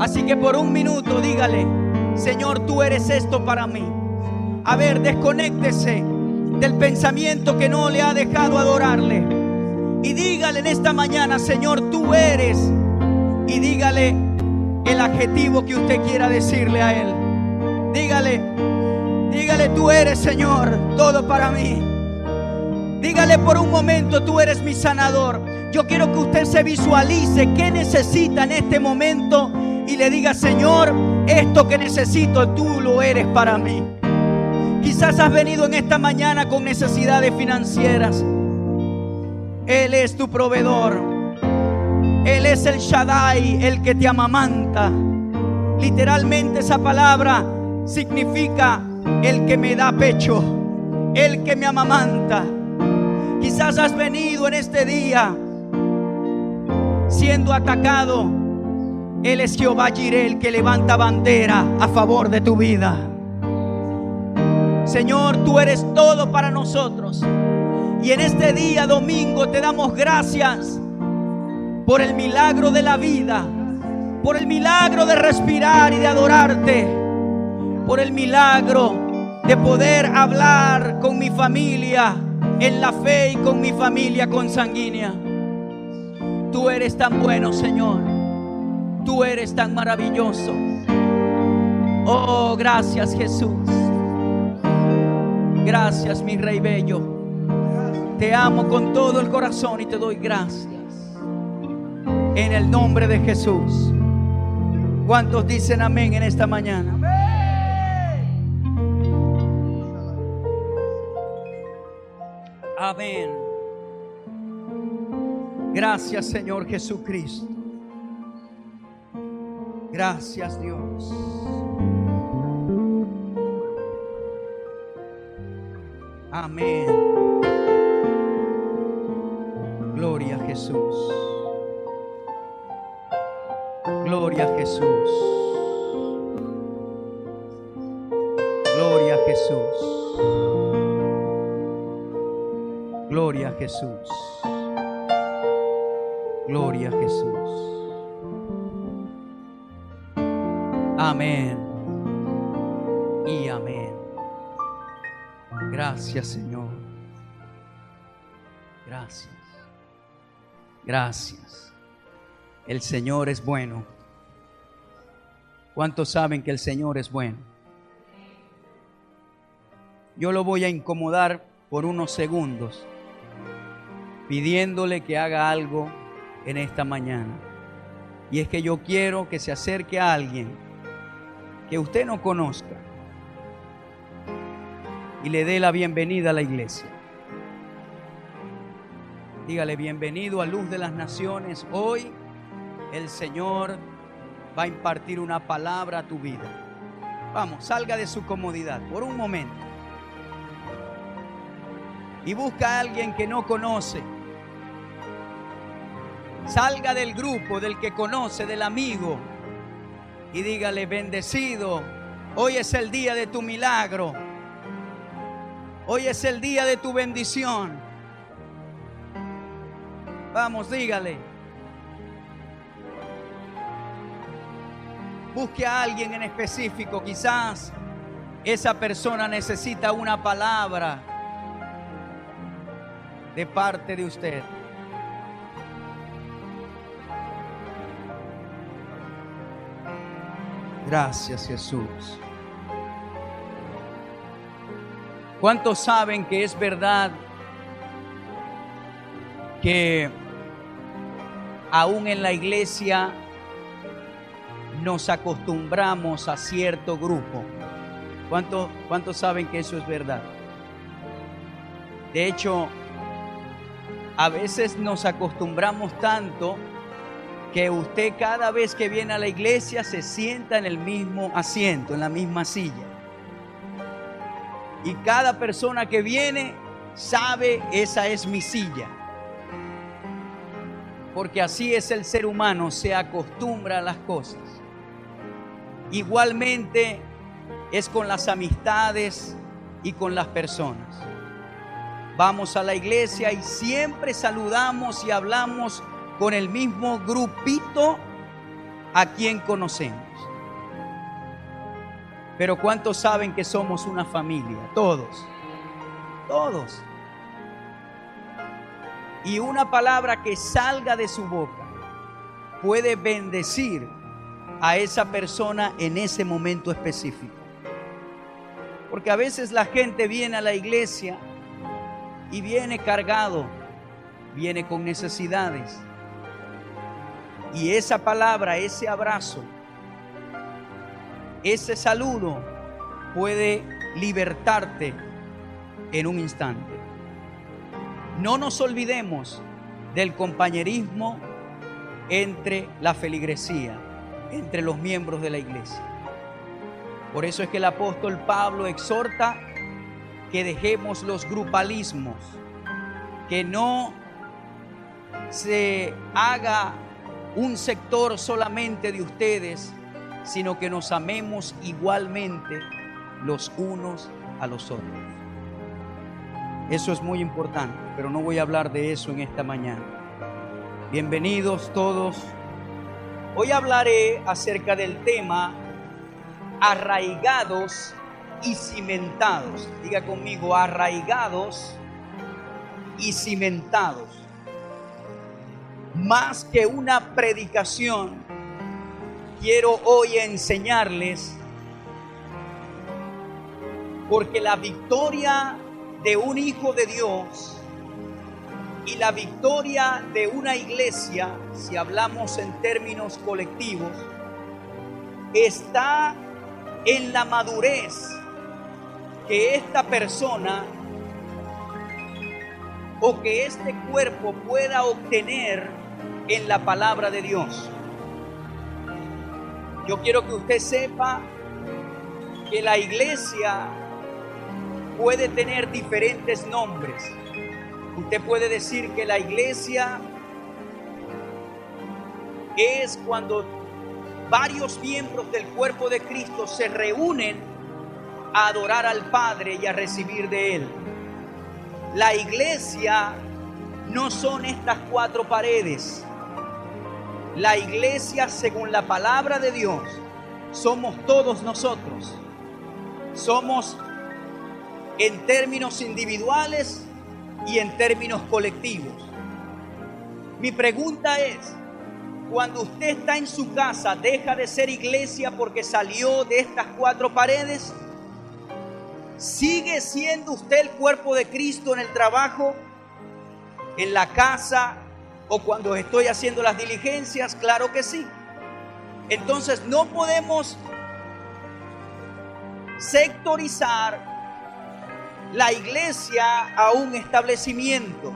Así que por un minuto dígale: Señor, tú eres esto para mí. A ver, desconéctese del pensamiento que no le ha dejado adorarle. Y dígale en esta mañana: Señor, tú eres. Y dígale el adjetivo que usted quiera decirle a Él. Dígale: tú eres, Señor, todo para mí. Dígale por un momento: tú eres mi sanador. Yo quiero que usted se visualice qué necesita en este momento y le diga: Señor, esto que necesito, tú lo eres para mí. Quizás has venido en esta mañana con necesidades financieras. Él es tu proveedor. Él es el Shaddai, el que te amamanta. Literalmente esa palabra significa el que me da pecho, el que me amamanta. Quizás has venido en este día siendo atacado. Él es Jehová Jireh, el que levanta bandera a favor de tu vida. Señor, tú eres todo para nosotros. Y en este día domingo te damos gracias por el milagro de la vida, por el milagro de respirar y de adorarte, por el milagro de poder hablar con mi familia en la fe y con mi familia consanguínea. Tú eres tan bueno, Señor. Tú eres tan maravilloso. Oh, gracias, Jesús. Gracias, mi Rey bello. Te amo con todo el corazón y te doy gracias. En el nombre de Jesús. ¿Cuántos dicen amén en esta mañana? Amén. Gracias, Señor Jesucristo. Gracias, Dios. Amén. Gloria a Jesús. Gloria a Jesús. Gloria a Jesús. Gloria a Jesús. Gloria a Jesús. Amén y amén. Gracias, Señor. Gracias. Gracias. El Señor es bueno. ¿Cuántos saben que el Señor es bueno? Yo lo voy a incomodar por unos segundos, pidiéndole que haga algo en esta mañana. Y es que yo quiero que se acerque a alguien que usted no conozca y le dé la bienvenida a la iglesia. Dígale: bienvenido a Luz de las Naciones. Hoy el Señor va a impartir una palabra a tu vida. Vamos, salga de su comodidad por un momento y busca a alguien que no conoce. Salga del grupo, del que conoce, del amigo, y dígale: bendecido, hoy es el día de tu milagro. Hoy es el día de tu bendición. Vamos, dígale. Busque a alguien en específico. Quizás esa persona necesita una palabra de parte de usted. Gracias, Jesús. ¿Cuántos saben que es verdad que aún en la iglesia nos acostumbramos a cierto grupo? ¿Cuántos saben que eso es verdad? De hecho, a veces nos acostumbramos tanto que usted cada vez que viene a la iglesia se sienta en el mismo asiento, en la misma silla. Y cada persona que viene sabe: esa es mi silla. Porque así es el ser humano, se acostumbra a las cosas. Igualmente es con las amistades y con las personas. Vamos a la iglesia y siempre saludamos y hablamos con el mismo grupito a quien conocemos. Pero ¿cuántos saben que somos una familia? Todos. Todos. Y una palabra que salga de su boca puede bendecir a esa persona en ese momento específico. Porque a veces la gente viene a la iglesia y viene cargado, viene con necesidades. Y esa palabra, ese abrazo, ese saludo puede libertarte en un instante. No nos olvidemos del compañerismo entre la feligresía, entre los miembros de la iglesia. Por eso es que el apóstol Pablo exhorta que dejemos los grupalismos, que no se haga un sector solamente de ustedes, sino que nos amemos igualmente los unos a los otros. Eso es muy importante, pero no voy a hablar de eso en esta mañana. Bienvenidos todos. Hoy hablaré acerca del tema arraigados y cimentados. Diga conmigo, arraigados y cimentados. Más que una predicación, quiero hoy enseñarles, porque la victoria de un hijo de Dios y la victoria de una iglesia, si hablamos en términos colectivos, está en la madurez que esta persona o que este cuerpo pueda obtener en la palabra de Dios. Yo quiero que usted sepa que la iglesia puede tener diferentes nombres. Usted puede decir que la iglesia es cuando varios miembros del cuerpo de Cristo se reúnen a adorar al Padre y a recibir de Él. La iglesia no son estas cuatro paredes. La iglesia, según la palabra de Dios, somos todos nosotros. Somos en términos individuales y en términos colectivos. Mi pregunta es, cuando usted está en su casa, ¿deja de ser iglesia porque salió de estas cuatro paredes? ¿Sigue siendo usted el cuerpo de Cristo en el trabajo, en la casa o cuando estoy haciendo las diligencias? Claro que sí. Entonces no podemos sectorizar la iglesia a un establecimiento.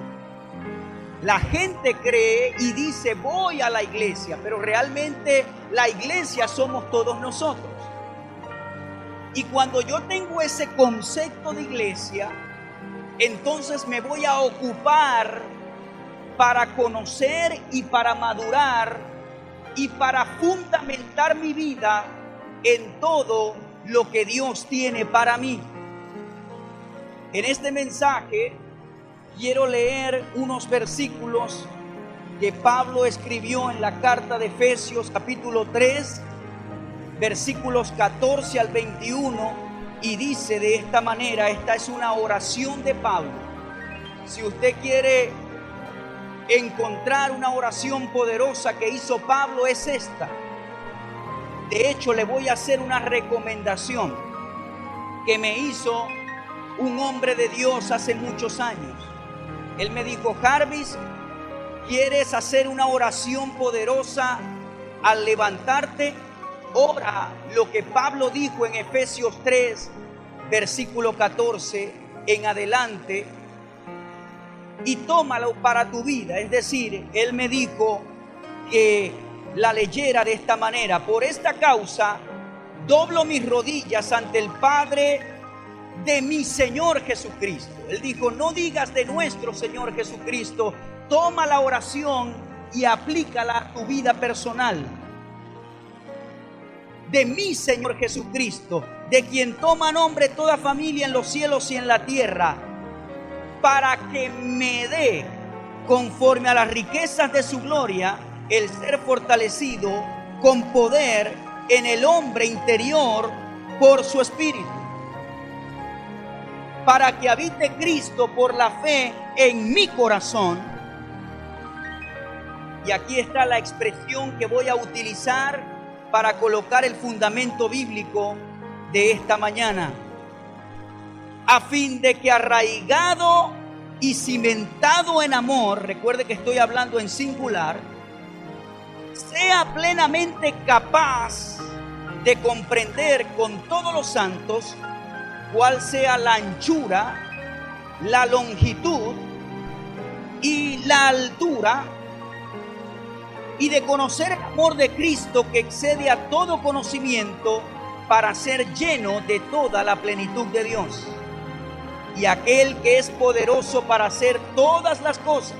La gente cree y dice voy a la iglesia, pero realmente la iglesia somos todos nosotros. Y cuando yo tengo ese concepto de iglesia, entonces me voy a ocupar para conocer y para madurar y para fundamentar mi vida en todo lo que Dios tiene para mí. En este mensaje quiero leer unos versículos que Pablo escribió en la carta de Efesios capítulo 3, versículos 14 al 21, y dice de esta manera, esta es una oración de Pablo. Si usted quiere encontrar una oración poderosa que hizo Pablo, es esta. De hecho, le voy a hacer una recomendación que me hizo un hombre de Dios hace muchos años. Él me dijo, Jarvis, ¿quieres hacer una oración poderosa al levantarte? Ora lo que Pablo dijo en Efesios 3, versículo 14 en adelante, y tómalo para tu vida. Es decir, él me dijo que la leyera de esta manera: por esta causa doblo mis rodillas ante el Padre de mi Señor Jesucristo. Él dijo, no digas de nuestro Señor Jesucristo, toma la oración y aplícala a tu vida personal. De mi Señor Jesucristo, de quien toma nombre toda familia en los cielos y en la tierra, para que me dé, conforme a las riquezas de su gloria, el ser fortalecido con poder en el hombre interior por su espíritu, para que habite Cristo por la fe en mi corazón. Y aquí está la expresión que voy a utilizar para colocar el fundamento bíblico de esta mañana. A fin de que arraigado y cimentado en amor, recuerde que estoy hablando en singular, sea plenamente capaz de comprender con todos los santos cuál sea la anchura, la longitud y la altura, y de conocer el amor de Cristo que excede a todo conocimiento, para ser lleno de toda la plenitud de Dios. Y aquel que es poderoso para hacer todas las cosas,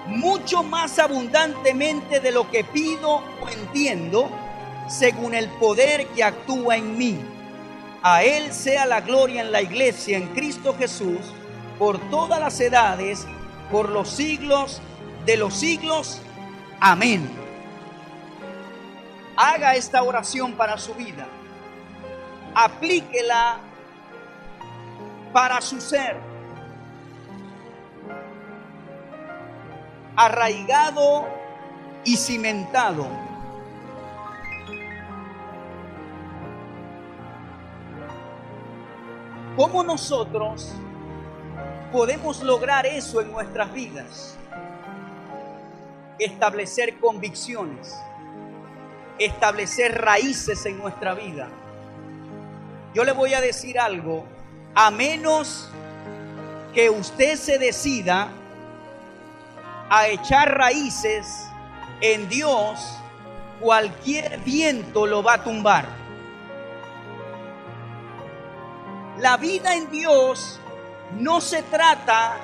mucho más abundantemente de lo que pido o entiendo, según el poder que actúa en mí. A Él sea la gloria en la iglesia, en Cristo Jesús, por todas las edades, por los siglos de los siglos. Amén. Haga esta oración para su vida. Aplíquela para su ser. Arraigado y cimentado. ¿Cómo nosotros podemos lograr eso en nuestras vidas? Establecer convicciones, establecer raíces en nuestra vida. Yo le voy a decir algo: a menos que usted se decida a echar raíces en Dios, cualquier viento lo va a tumbar. La vida en Dios no se trata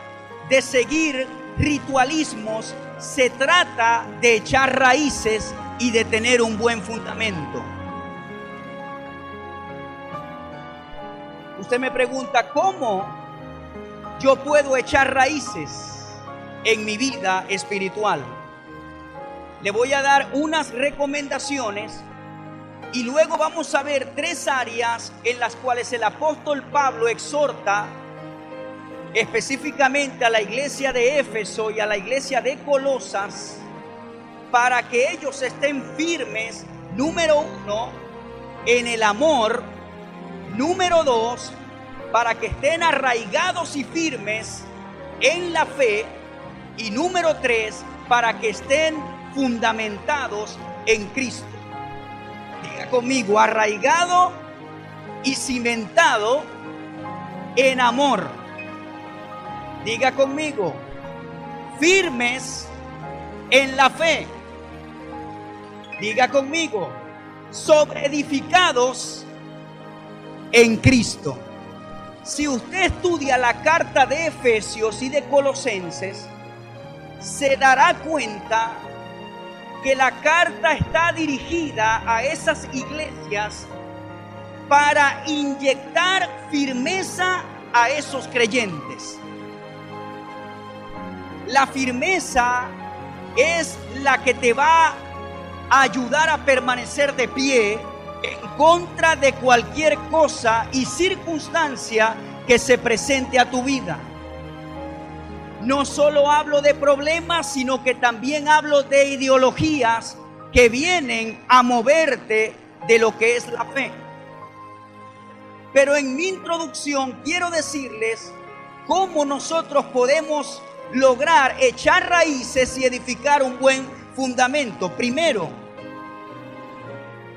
de seguir ritualismos, se trata de echar raíces y de tener un buen fundamento. Usted me pregunta, ¿cómo yo puedo echar raíces en mi vida espiritual? Le voy a dar unas recomendaciones y luego vamos a ver 3 áreas en las cuales el apóstol Pablo exhorta específicamente a la iglesia de Éfeso y a la iglesia de Colosas para que ellos estén firmes, número 1, en el amor, número 2, para que estén arraigados y firmes en la fe, y número 3, para que estén fundamentados en Cristo. Diga conmigo: arraigado y cimentado en amor. Diga conmigo: firmes en la fe. Diga conmigo: sobreedificados en Cristo. Si usted estudia la carta de Efesios y de Colosenses, se dará cuenta que la carta está dirigida a esas iglesias para inyectar firmeza a esos creyentes. La firmeza es la que te va a ayudar a permanecer de pie en contra de cualquier cosa y circunstancia que se presente a tu vida. No solo hablo de problemas, sino que también hablo de ideologías que vienen a moverte de lo que es la fe. Pero en mi introducción quiero decirles cómo nosotros podemos lograr echar raíces y edificar un buen fundamento. Primero,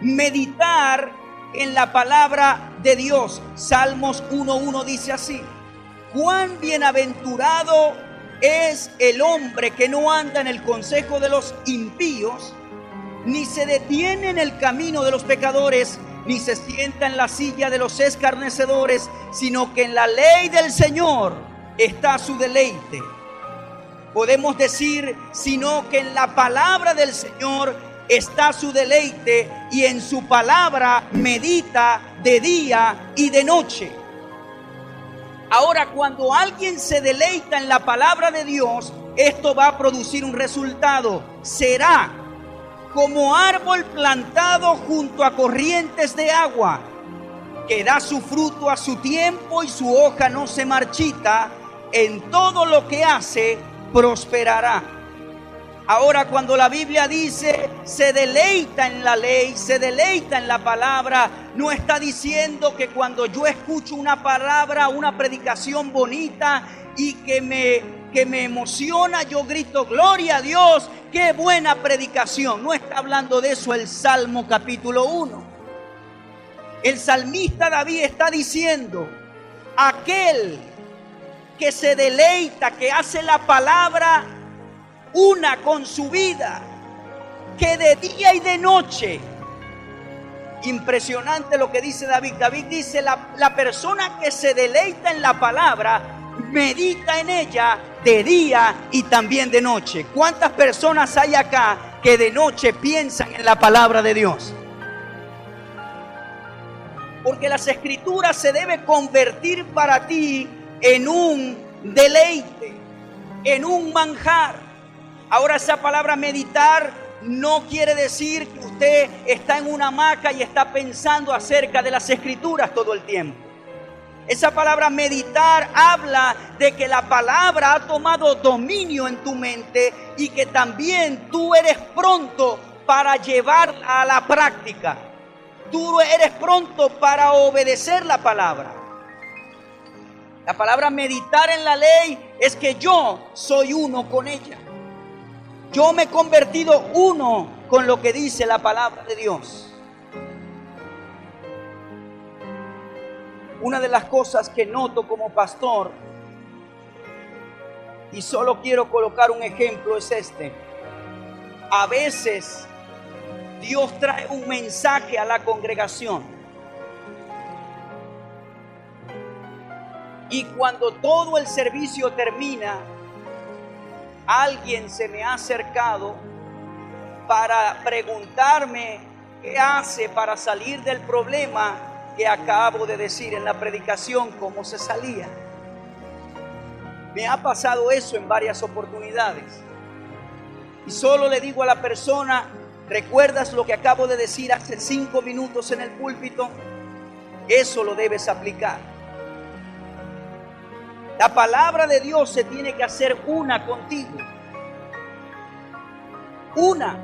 meditar en la palabra de Dios. Salmos 1:1 dice así: cuán bienaventurado es el hombre que no anda en el consejo de los impíos, ni se detiene en el camino de los pecadores, ni se sienta en la silla de los escarnecedores, sino que en la ley del Señor está su deleite. Podemos decir, sino que en la palabra del Señor está su deleite, y en su palabra medita de día y de noche. Ahora, cuando alguien se deleita en la palabra de Dios, esto va a producir un resultado. Será como árbol plantado junto a corrientes de agua, que da su fruto a su tiempo y su hoja no se marchita, en todo lo que hace prosperará. Ahora, cuando la Biblia dice se deleita en la ley, se deleita en la palabra, no está diciendo que cuando yo escucho una palabra, una predicación bonita y que me emociona, yo grito gloria a Dios, qué buena predicación. No está hablando de eso el Salmo capítulo 1. El salmista David está diciendo: aquel que se deleita, que hace la palabra una con su vida, que de día y de noche. Impresionante lo que dice David. David dice: la persona que se deleita en la palabra, medita en ella de día y también de noche. ¿Cuántas personas hay acá que de noche piensan en la palabra de Dios? Porque las escrituras se deben convertir para ti en un deleite, en un manjar. Ahora, esa palabra meditar no quiere decir que usted está en una hamaca y está pensando acerca de las escrituras todo el tiempo. Esa palabra meditar habla de que la palabra ha tomado dominio en tu mente y que también tú eres pronto para llevarla a la práctica. Tú eres pronto para obedecer la palabra. La palabra meditar en la ley es que yo soy uno con ella. Yo me he convertido uno con lo que dice la palabra de Dios. Una de las cosas que noto como pastor, y solo quiero colocar un ejemplo, es este. A veces Dios trae un mensaje a la congregación. Y cuando todo el servicio termina, alguien se me ha acercado para preguntarme qué hace para salir del problema que acabo de decir en la predicación, cómo se salía. Me ha pasado eso en varias oportunidades. Y solo le digo a la persona: ¿recuerdas lo que acabo de decir hace 5 minutos en el púlpito? Eso lo debes aplicar. La palabra de Dios se tiene que hacer una contigo. Una.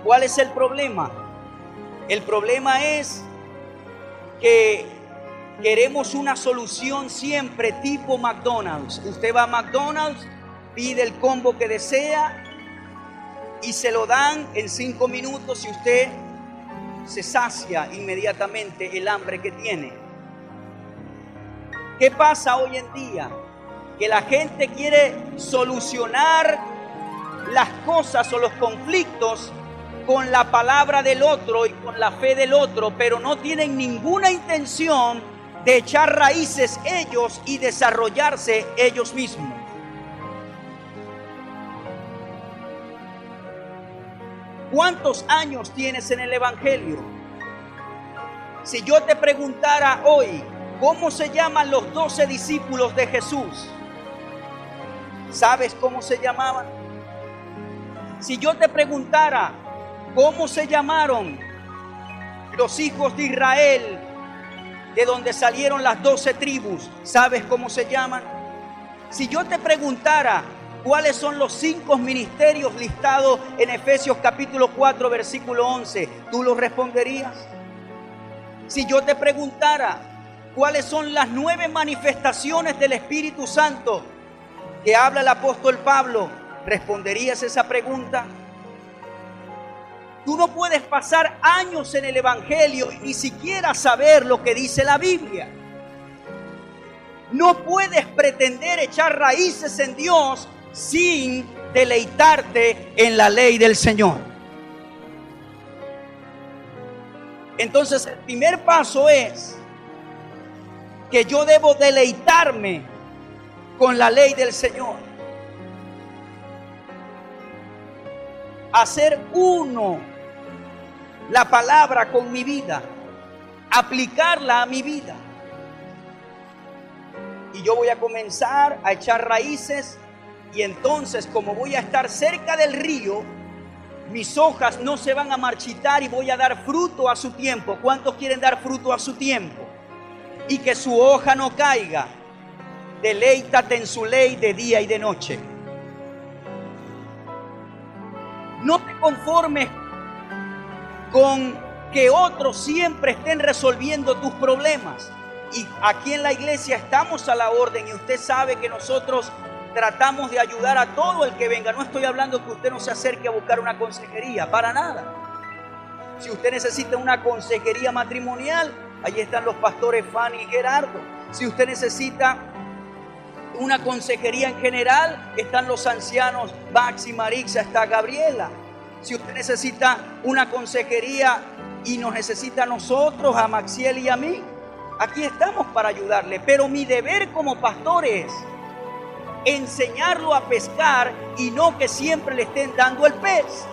¿Cuál es el problema? El problema es que queremos una solución siempre tipo McDonald's. Usted va a McDonald's, pide el combo que desea y se lo dan en 5 minutos y usted se sacia inmediatamente el hambre que tiene. ¿Qué pasa hoy en día? Que la gente quiere solucionar las cosas o los conflictos con la palabra del otro y con la fe del otro, pero no tienen ninguna intención de echar raíces ellos y desarrollarse ellos mismos. ¿Cuántos años tienes en el Evangelio? Si yo te preguntara hoy, ¿cómo se llaman los 12 discípulos de Jesús? ¿Sabes cómo se llamaban? Si yo te preguntara, ¿cómo se llamaron los hijos de Israel, de donde salieron las 12 tribus? ¿Sabes cómo se llaman? Si yo te preguntara, ¿cuáles son los 5 ministerios listados en Efesios capítulo 4, versículo 11? ¿Tú lo responderías? Si yo te preguntara, ¿cuáles son las 9 manifestaciones del Espíritu Santo que habla el apóstol Pablo? ¿Responderías esa pregunta? Tú no puedes pasar años en el Evangelio y ni siquiera saber lo que dice la Biblia. No puedes pretender echar raíces en Dios sin deleitarte en la ley del Señor. Entonces, el primer paso es que yo debo deleitarme con la ley del Señor. Hacer uno la palabra con mi vida, aplicarla a mi vida. Y yo voy a comenzar a echar raíces, y entonces, como voy a estar cerca del río, mis hojas no se van a marchitar y voy a dar fruto a su tiempo. ¿Cuántos quieren dar fruto a su tiempo? Y que su hoja no caiga. Deleítate en su ley de día y de noche. No te conformes con que otros siempre estén resolviendo tus problemas. Y aquí en la iglesia estamos a la orden y usted sabe que nosotros tratamos de ayudar a todo el que venga. No estoy hablando que usted no se acerque a buscar una consejería, para nada. Si usted necesita una consejería matrimonial, ahí están los pastores Fanny y Gerardo. Si usted necesita una consejería en general, están los ancianos Max y Marixa, está Gabriela. Si usted necesita una consejería y nos necesita a nosotros, a Maxiel y a mí, aquí estamos para ayudarle. Pero mi deber como pastor es enseñarlo a pescar y no que siempre le estén dando el pez.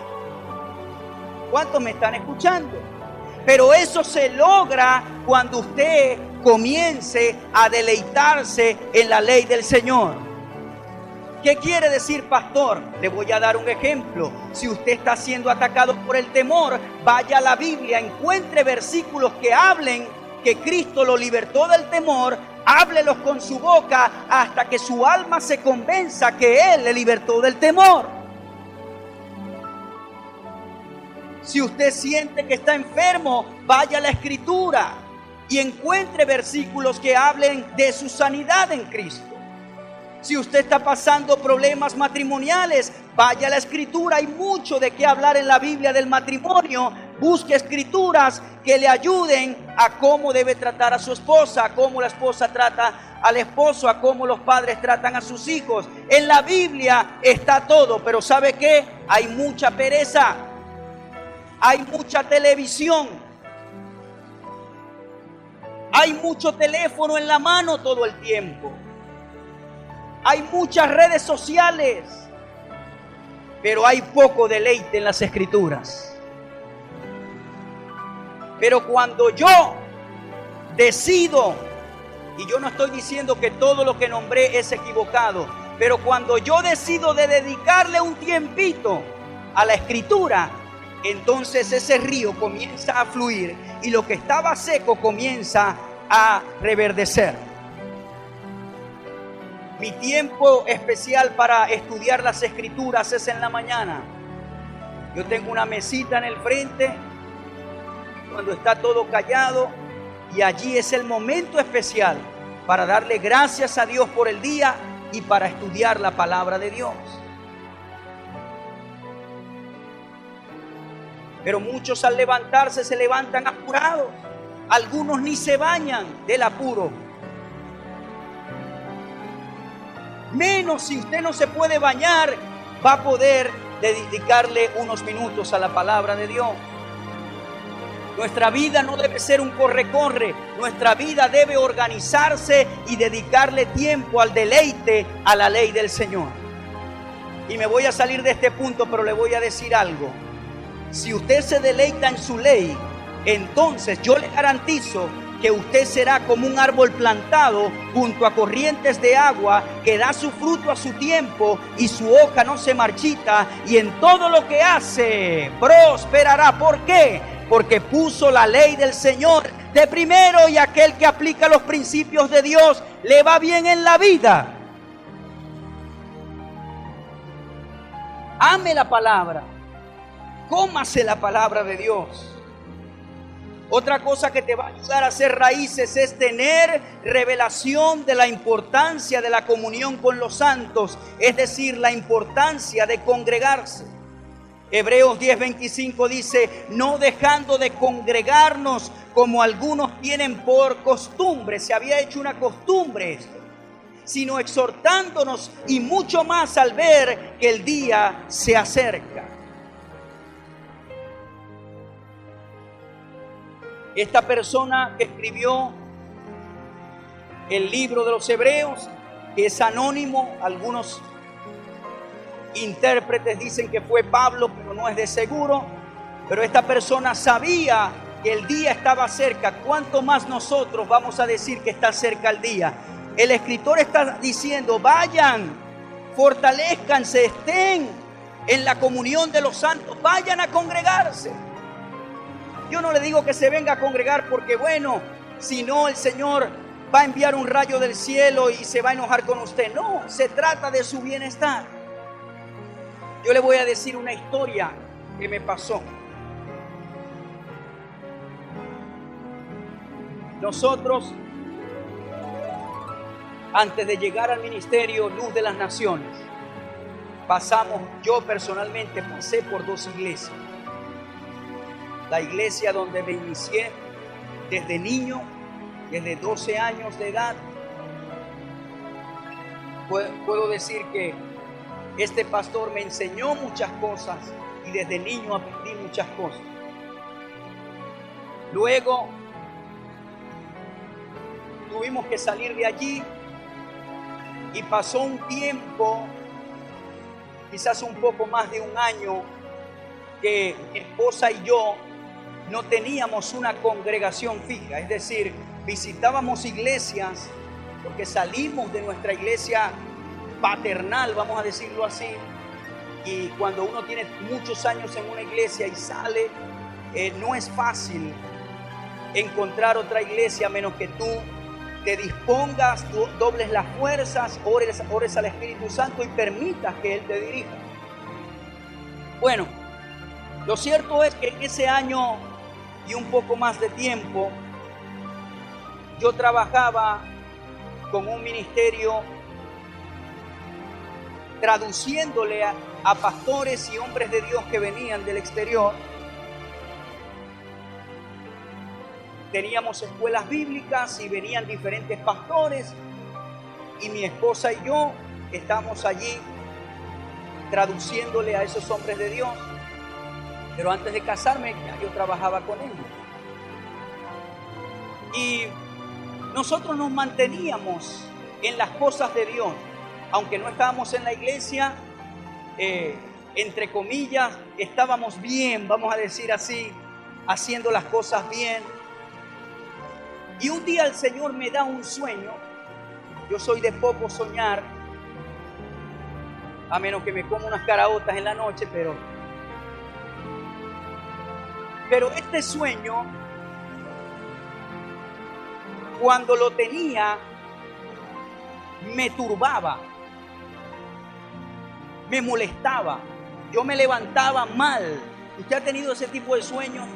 ¿Cuántos me están escuchando? Pero eso se logra cuando usted comience a deleitarse en la ley del Señor. ¿Qué quiere decir, pastor? Le voy a dar un ejemplo. Si usted está siendo atacado por el temor, vaya a la Biblia, encuentre versículos que hablen que Cristo lo libertó del temor, háblelos con su boca hasta que su alma se convenza que Él le libertó del temor. Si usted siente que está enfermo, vaya a la Escritura y encuentre versículos que hablen de su sanidad en Cristo. Si usted está pasando problemas matrimoniales, vaya a la Escritura. Hay mucho de qué hablar en la Biblia del matrimonio. Busque escrituras que le ayuden a cómo debe tratar a su esposa, a cómo la esposa trata al esposo, a cómo los padres tratan a sus hijos. En la Biblia está todo, pero ¿sabe qué? Hay mucha pereza, hay mucha televisión, hay mucho teléfono en la mano todo el tiempo. Hay muchas redes sociales, pero hay poco deleite en las Escrituras. Pero cuando yo decido, y yo no estoy diciendo que todo lo que nombré es equivocado, pero cuando yo decido de dedicarle un tiempito a la Escritura, entonces ese río comienza a fluir y lo que estaba seco comienza a reverdecer. Mi tiempo especial para estudiar las Escrituras es en la mañana. Yo tengo una mesita en el frente cuando está todo callado y allí es el momento especial para darle gracias a Dios por el día y para estudiar la palabra de Dios. Pero muchos al levantarse se levantan apurados. Algunos ni se bañan del apuro. Menos si usted no se puede bañar, va a poder dedicarle unos minutos a la palabra de Dios. Nuestra vida no debe ser un corre-corre. Nuestra vida debe organizarse y dedicarle tiempo al deleite, a la ley del Señor. Y me voy a salir de este punto, pero le voy a decir algo. Si usted se deleita en su ley, entonces yo le garantizo que usted será como un árbol plantado junto a corrientes de agua que da su fruto a su tiempo y su hoja no se marchita y en todo lo que hace prosperará. ¿Por qué? Porque puso la ley del Señor de primero y aquel que aplica los principios de Dios le va bien en la vida. Ame la palabra, cómase la palabra de Dios. Otra cosa que te va a ayudar a hacer raíces es tener revelación de la importancia de la comunión con los santos, es decir, la importancia de congregarse. Hebreos 10:25 dice, no dejando de congregarnos como algunos tienen por costumbre, se había hecho una costumbre esto, sino exhortándonos y mucho más al ver que el día se acerca. Esta persona que escribió el libro de los Hebreos, que es anónimo, algunos intérpretes dicen que fue Pablo, pero no es de seguro, pero esta persona sabía que el día estaba cerca. ¿Cuánto más nosotros vamos a decir que está cerca el día? El escritor está diciendo, vayan, fortalezcanse, estén en la comunión de los santos. Vayan a congregarse. Yo no le digo que se venga a congregar porque bueno, si no el Señor va a enviar un rayo del cielo y se va a enojar con usted. No, se trata de su bienestar. Yo le voy a decir una historia que me pasó. Nosotros, antes de llegar al ministerio Luz de las Naciones, yo personalmente pasé por 2 iglesias. La iglesia donde me inicié desde niño, desde 12 años de edad. Puedo decir que este pastor me enseñó muchas cosas y desde niño aprendí muchas cosas. Luego tuvimos que salir de allí y pasó un tiempo, quizás un poco más de un año, que mi esposa y yo no teníamos una congregación fija, es decir, visitábamos iglesias porque salimos de nuestra iglesia paternal, vamos a decirlo así, y cuando uno tiene muchos años en una iglesia y sale, no es fácil encontrar otra iglesia a menos que tú te dispongas, tú dobles las fuerzas, ores al Espíritu Santo y permitas que Él te dirija. Bueno, lo cierto es que en ese año y un poco más de tiempo, yo trabajaba con un ministerio traduciéndole a pastores y hombres de Dios que venían del exterior. Teníamos escuelas bíblicas y venían diferentes pastores y mi esposa y yo estábamos allí traduciéndole a esos hombres de Dios. Pero antes de casarme ya yo trabajaba con ellos. Y nosotros nos manteníamos en las cosas de Dios. Aunque no estábamos en la iglesia, entre comillas, estábamos bien, vamos a decir así, haciendo las cosas bien. Y un día el Señor me da un sueño. Yo soy de poco soñar, a menos que me coma unas caraotas en la noche, pero este sueño, cuando lo tenía, me turbaba, me molestaba, yo me levantaba mal. ¿Usted ha tenido ese tipo de sueños?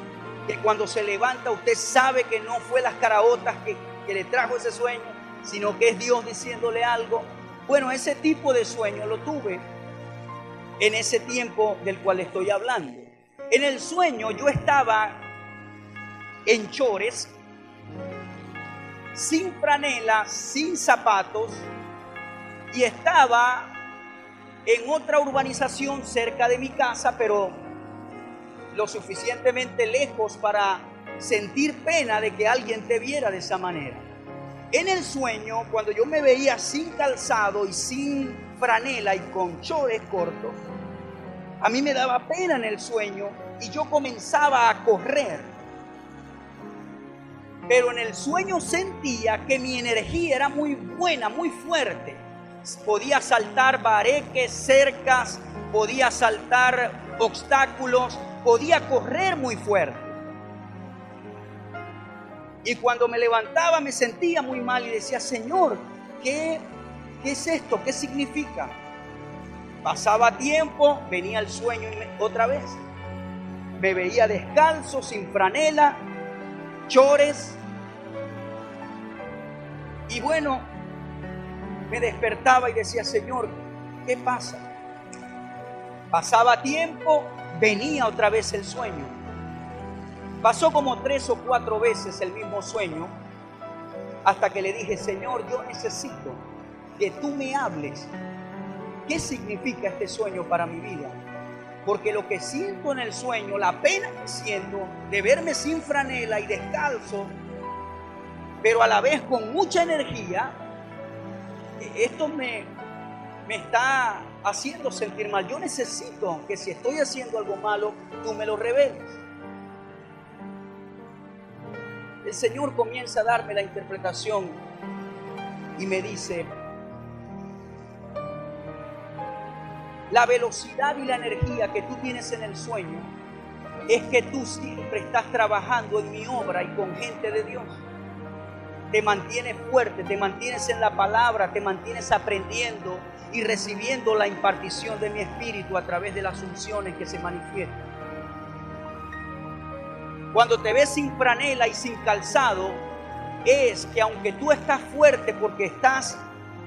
Que cuando se levanta usted sabe que no fue las caraotas que le trajo ese sueño, sino que es Dios diciéndole algo. Bueno, ese tipo de sueño lo tuve en ese tiempo del cual estoy hablando. En el sueño yo estaba en chores, sin franela, sin zapatos, y estaba en otra urbanización cerca de mi casa, pero lo suficientemente lejos para sentir pena de que alguien te viera de esa manera. En el sueño, cuando yo me veía sin calzado y sin franela y con chores cortos, a mí me daba pena en el sueño y yo comenzaba a correr. Pero en el sueño sentía que mi energía era muy buena, muy fuerte. Podía saltar bareques, cercas, podía saltar obstáculos, podía correr muy fuerte. Y cuando me levantaba me sentía muy mal y decía, Señor, ¿qué es esto? ¿Qué significa? Pasaba tiempo, venía el sueño otra vez. Me veía descalzo, sin franela, chores. Y bueno, me despertaba y decía, Señor, ¿qué pasa? Pasaba tiempo, venía otra vez el sueño. Pasó como 3 o 4 veces el mismo sueño, hasta que le dije, Señor, yo necesito que tú me hables. ¿Qué significa este sueño para mi vida? Porque lo que siento en el sueño, la pena que siento de verme sin franela y descalzo, pero a la vez con mucha energía, esto me está haciendo sentir mal. Yo necesito que si estoy haciendo algo malo, tú me lo reveles. El Señor comienza a darme la interpretación y me dice, La velocidad y la energía que tú tienes en el sueño es que tú siempre estás trabajando en mi obra y con gente de Dios. Te mantienes fuerte, te mantienes en la palabra, te mantienes aprendiendo y recibiendo la impartición de mi espíritu a través de las unciones que se manifiestan. Cuando te ves sin franela y sin calzado, es que aunque tú estás fuerte porque estás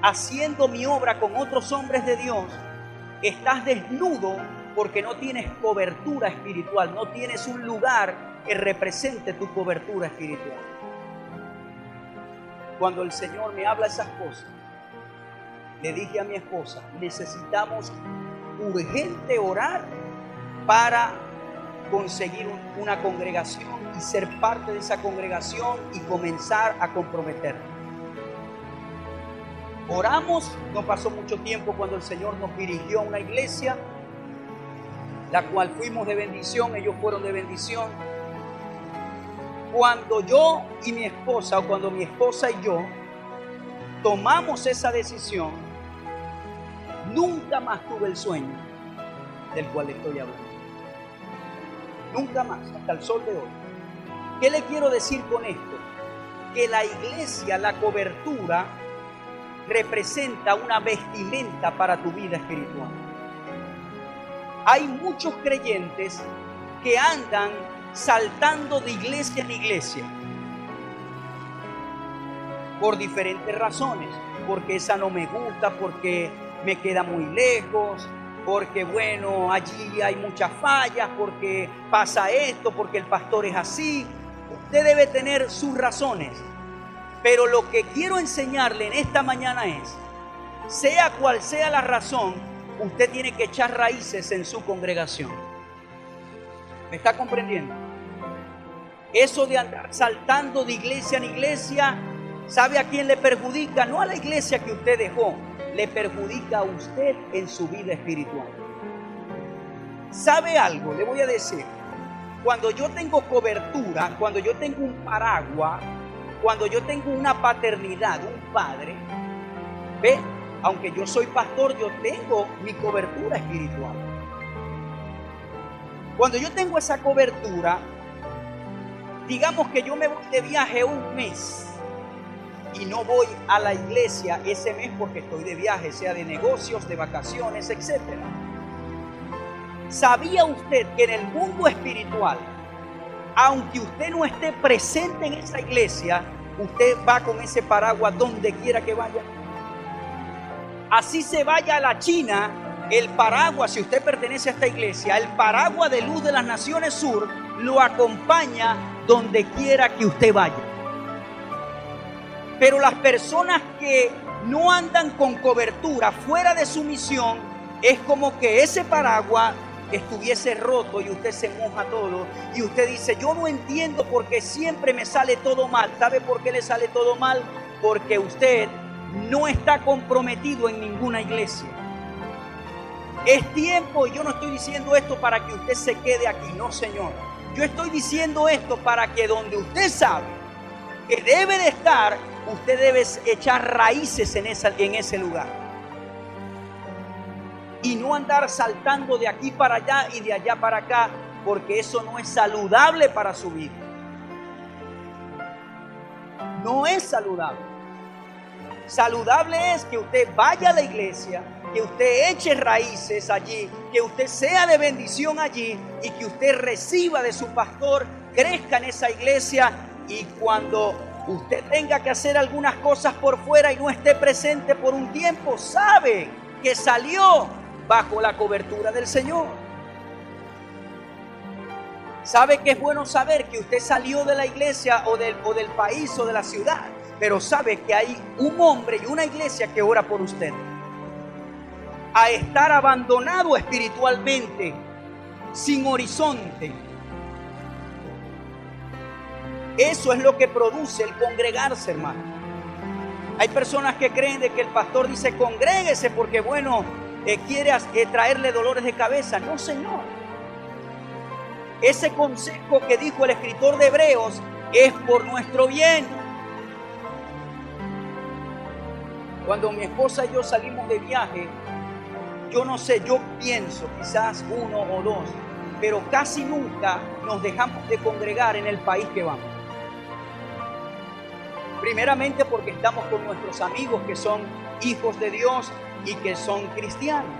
haciendo mi obra con otros hombres de Dios, estás desnudo porque no tienes cobertura espiritual, no tienes un lugar que represente tu cobertura espiritual. Cuando el Señor me habla esas cosas, le dije a mi esposa, necesitamos urgente orar para conseguir una congregación y ser parte de esa congregación y comenzar a comprometernos. Oramos, no pasó mucho tiempo cuando el Señor nos dirigió a una iglesia, la cual fuimos de bendición, ellos fueron de bendición. Cuando yo y mi esposa, o cuando mi esposa y yo tomamos esa decisión, nunca más tuve el sueño del cual estoy hablando. Nunca más, hasta el sol de hoy. ¿Qué le quiero decir con esto? Que la iglesia, la cobertura, representa una vestimenta para tu vida espiritual. Hay muchos creyentes que andan saltando de iglesia en iglesia por diferentes razones, porque esa no me gusta, porque me queda muy lejos, porque bueno, allí hay muchas fallas, porque pasa esto, porque el pastor es así. Usted debe tener sus razones, pero lo que quiero enseñarle en esta mañana es, sea cual sea la razón, usted tiene que echar raíces en su congregación. ¿Me está comprendiendo? Eso de andar saltando de iglesia en iglesia, ¿sabe a quién le perjudica? No a la iglesia que usted dejó, le perjudica a usted en su vida espiritual. ¿Sabe algo? Le voy a decir, cuando yo tengo cobertura, cuando yo tengo un paraguas, cuando yo tengo una paternidad, un padre, ¿ve? Aunque yo soy pastor, yo tengo mi cobertura espiritual. Cuando yo tengo esa cobertura, digamos que yo me voy de viaje un mes y no voy a la iglesia ese mes porque estoy de viaje, sea de negocios, de vacaciones, etc. ¿Sabía usted que en el mundo espiritual, aunque usted no esté presente en esa iglesia, usted va con ese paraguas donde quiera que vaya? Así se vaya a la China, el paraguas, si usted pertenece a esta iglesia, el paraguas de luz de las naciones sur lo acompaña donde quiera que usted vaya. Pero las personas que no andan con cobertura fuera de su misión, es como que ese paraguas estuviese roto y usted se moja todo y usted dice, yo no entiendo por qué siempre me sale todo mal. ¿Sabe por qué le sale todo mal? Porque usted no está comprometido en ninguna iglesia. Es tiempo, y yo no estoy diciendo esto para que usted se quede aquí, no señor. Yo estoy diciendo esto para que donde usted sabe que debe de estar, usted debe echar raíces en ese lugar. Y no andar saltando de aquí para allá y de allá para acá, porque eso no es saludable para su vida. No es saludable. Saludable es que usted vaya a la iglesia, que usted eche raíces allí, que usted sea de bendición allí y que usted reciba de su pastor, crezca en esa iglesia, y cuando usted tenga que hacer algunas cosas por fuera y no esté presente por un tiempo, sabe que salió bajo la cobertura del Señor. Sabe que es bueno saber que usted salió de la iglesia o del país o de la ciudad, pero sabe que hay un hombre y una iglesia que ora por usted. A estar abandonado espiritualmente, sin horizonte. Eso es lo que produce el congregarse, hermano. Hay personas que creen de que el pastor dice congréguese porque bueno, quiere traerle dolores de cabeza. No, señor. Ese consejo que dijo el escritor de Hebreos es por nuestro bien. Cuando mi esposa y yo salimos de viaje, yo no sé, yo pienso quizás uno o dos, pero casi nunca nos dejamos de congregar en el país que vamos. Primeramente porque estamos con nuestros amigos que son hijos de Dios y que son cristianos.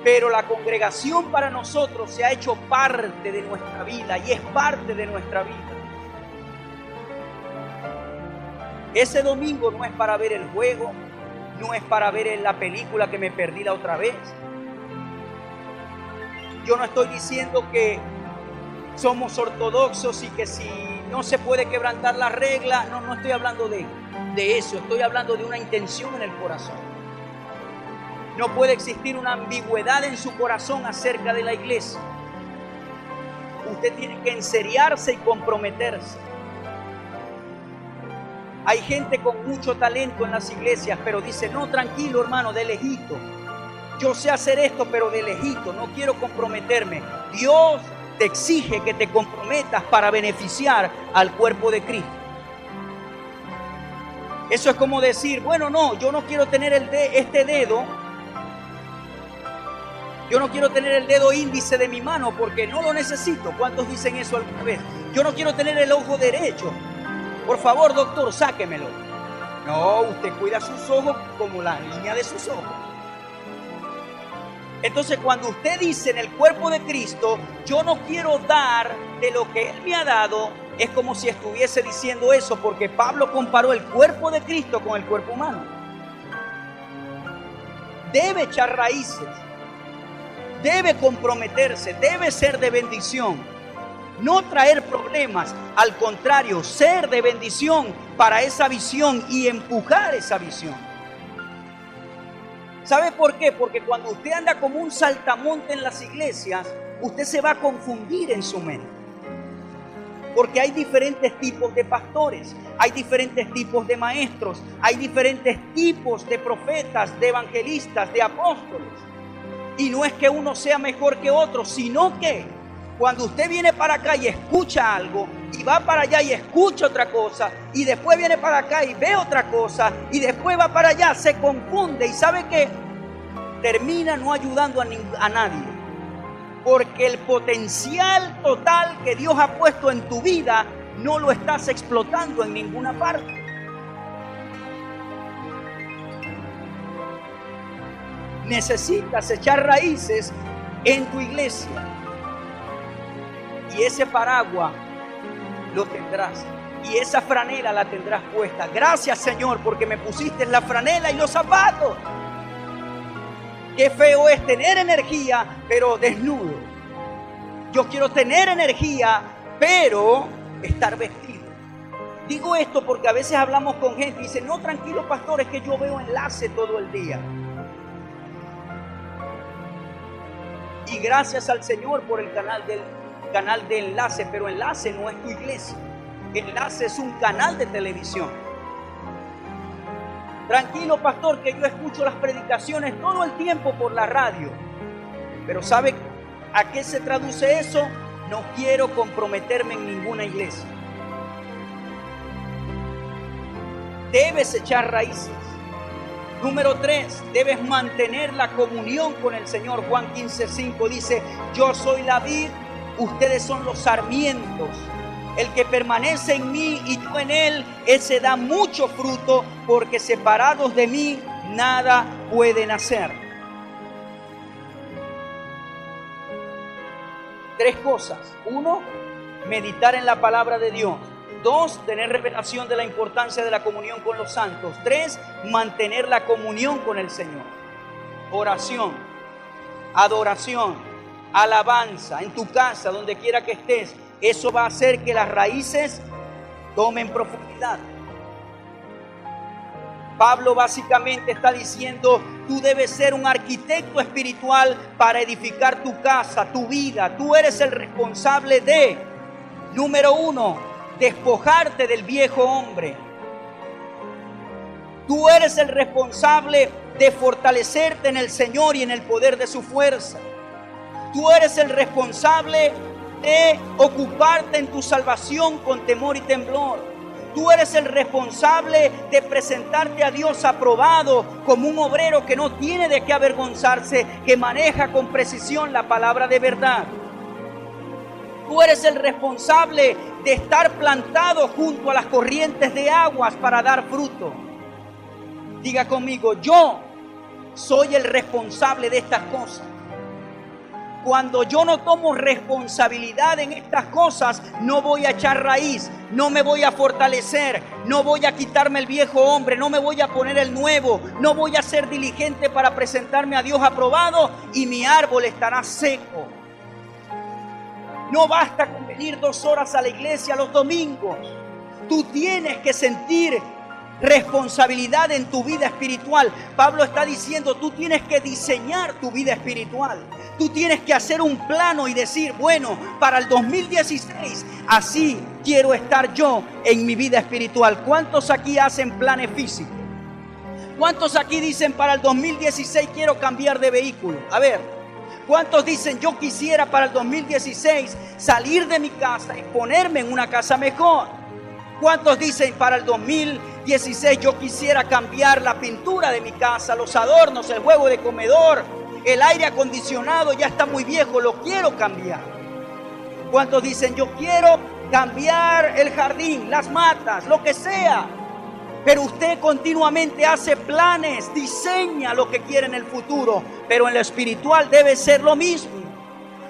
Pero la congregación para nosotros se ha hecho parte de nuestra vida y es parte de nuestra vida. Ese domingo no es para ver el juego, no es para ver la película que me perdí la otra vez. Yo no estoy diciendo que somos ortodoxos y que si no se puede quebrantar la regla, no estoy hablando de eso, estoy hablando de una intención en el corazón. No puede existir una ambigüedad en su corazón acerca de la iglesia. Usted tiene que enseriarse y comprometerse. Hay gente con mucho talento en las iglesias, pero dice, no, tranquilo hermano, de lejito. Yo sé hacer esto, pero de lejito, no quiero comprometerme. Dios te exige que te comprometas para beneficiar al cuerpo de Cristo. Eso es como decir, bueno, no, yo no quiero tener este dedo. Yo no quiero tener el dedo índice de mi mano porque no lo necesito. ¿Cuántos dicen eso alguna vez? Yo no quiero tener el ojo derecho. Por favor, doctor, sáquemelo. No, usted cuida sus ojos como la línea de sus ojos. Entonces, cuando usted dice en el cuerpo de Cristo, yo no quiero dar de lo que Él me ha dado, es como si estuviese diciendo eso, porque Pablo comparó el cuerpo de Cristo con el cuerpo humano. Debe echar raíces, debe comprometerse, debe ser de bendición. No traer problemas, al contrario, ser de bendición para esa visión y empujar esa visión. ¿Sabe por qué? Porque cuando usted anda como un saltamonte en las iglesias, usted se va a confundir en su mente. Porque hay diferentes tipos de pastores, hay diferentes tipos de maestros, hay diferentes tipos de profetas, de evangelistas, de apóstoles. Y no es que uno sea mejor que otro, sino que cuando usted viene para acá y escucha algo, y va para allá y escucha otra cosa, y después viene para acá y ve otra cosa, y después va para allá, se confunde y ¿sabe qué? Termina no ayudando a nadie. Porque el potencial total que Dios ha puesto en tu vida no lo estás explotando en ninguna parte. Necesitas echar raíces en tu iglesia. Y ese paraguas lo tendrás. Y esa franela la tendrás puesta. Gracias, Señor, porque me pusiste la franela y los zapatos. Qué feo es tener energía, pero desnudo. Yo quiero tener energía, pero estar vestido. Digo esto porque a veces hablamos con gente y dicen, no, tranquilo, pastor, es que yo veo enlace todo el día. Y gracias al Señor por el canal de Enlace, pero Enlace no es tu iglesia. Enlace es un canal de televisión. Tranquilo, pastor, que yo escucho las predicaciones todo el tiempo por la radio. Pero ¿sabe a qué se traduce eso? No quiero comprometerme en ninguna iglesia. Debes echar raíces. Número 3, debes mantener la comunión con el Señor. Juan 15:5 dice, yo soy la vid, ustedes son los sarmientos. El que permanece en mí y yo en él, ese da mucho fruto, porque separados de mí nada pueden hacer. 3 cosas. 1, meditar en la palabra de Dios. 2, tener revelación de la importancia de la comunión con los santos. 3, mantener la comunión con el Señor. Oración, adoración, alabanza, en tu casa, donde quiera que estés. Eso va a hacer que las raíces tomen profundidad. Pablo básicamente está diciendo, tú debes ser un arquitecto espiritual para edificar tu casa, tu vida. Tú eres el responsable de, número 1, despojarte del viejo hombre. Tú eres el responsable de fortalecerte en el Señor y en el poder de su fuerza. Tú eres el responsable de ocuparte en tu salvación con temor y temblor. Tú eres el responsable de presentarte a Dios aprobado como un obrero que no tiene de qué avergonzarse, que maneja con precisión la palabra de verdad. Tú eres el responsable de estar plantado junto a las corrientes de aguas para dar fruto. Diga conmigo, yo soy el responsable de estas cosas. Cuando yo no tomo responsabilidad en estas cosas, no voy a echar raíz, no me voy a fortalecer, no voy a quitarme el viejo hombre, no me voy a poner el nuevo, no voy a ser diligente para presentarme a Dios aprobado y mi árbol estará seco. No basta con venir 2 horas a la iglesia los domingos. Tú tienes que sentir responsabilidad en tu vida espiritual. Pablo está diciendo, tú tienes que diseñar tu vida espiritual. Tú tienes que hacer un plano y decir, bueno, para el 2016, así quiero estar yo en mi vida espiritual. ¿Cuántos aquí hacen planes físicos? ¿Cuántos aquí dicen, para el 2016 quiero cambiar de vehículo? A ver, ¿cuántos dicen, yo quisiera para el 2016 salir de mi casa y ponerme en una casa mejor? ¿Cuántos dicen, para el 2016 yo quisiera cambiar la pintura de mi casa, los adornos, el juego de comedor, el aire acondicionado ya está muy viejo, lo quiero cambiar? ¿Cuántos dicen, yo quiero cambiar el jardín, las matas, lo que sea? Pero usted continuamente hace planes, diseña lo que quiere en el futuro, pero en lo espiritual debe ser lo mismo.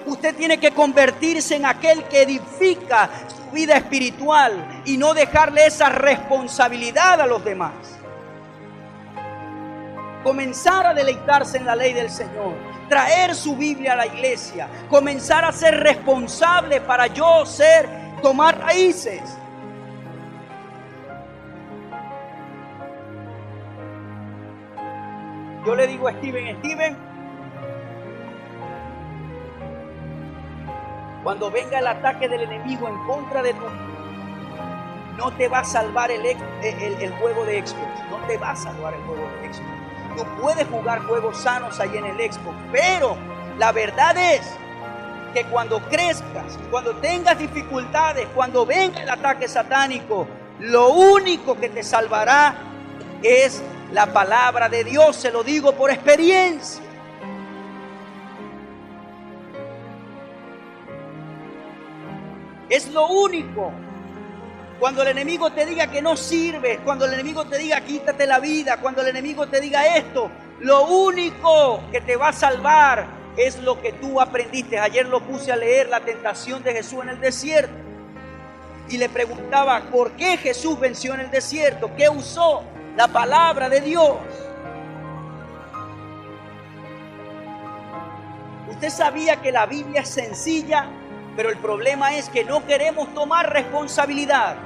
Usted tiene que convertirse en aquel que edifica su vida espiritual y no dejarle esa responsabilidad a los demás. Comenzar a deleitarse en la ley del Señor, traer su Biblia a la iglesia, comenzar a ser responsable para yo tomar raíces. Yo le digo a Steven, cuando venga el ataque del enemigo en contra de tu vida, no te va a salvar el juego de Xbox, no te va a salvar el juego de Xbox. Tú puedes jugar juegos sanos ahí en el Xbox, pero la verdad es que cuando crezcas, cuando tengas dificultades, cuando venga el ataque satánico, lo único que te salvará es la palabra de Dios. Se lo digo por experiencia. Es lo único. Cuando el enemigo te diga que no sirves, cuando el enemigo te diga quítate la vida, cuando el enemigo te diga esto, lo único que te va a salvar es lo que tú aprendiste. Ayer lo puse a leer, la tentación de Jesús en el desierto. Y le preguntaba, ¿por qué Jesús venció en el desierto? ¿Qué usó? La palabra de Dios. Usted sabía que la Biblia es sencilla, pero el problema es que no queremos tomar responsabilidad.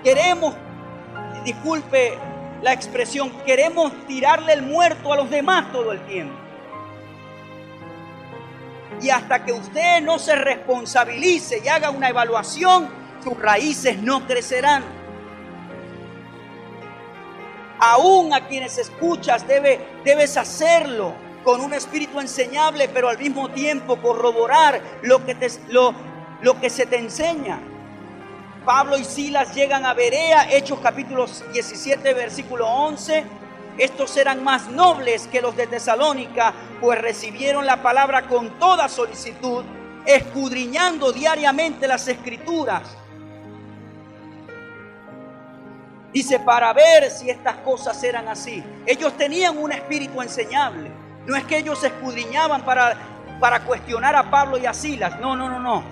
Queremos, disculpe la expresión, queremos tirarle el muerto a los demás todo el tiempo. Y hasta que usted no se responsabilice y haga una evaluación, sus raíces no crecerán. Aún a quienes escuchas debes hacerlo con un espíritu enseñable, pero al mismo tiempo corroborar lo que se te enseña. Pablo y Silas llegan a Berea, Hechos capítulo 17, versículo 11. Estos eran más nobles que los de Tesalónica, pues recibieron la palabra con toda solicitud, escudriñando diariamente las escrituras. Dice, para ver si estas cosas eran así. Ellos tenían un espíritu enseñable. No es que ellos escudriñaban para cuestionar a Pablo y a Silas. No.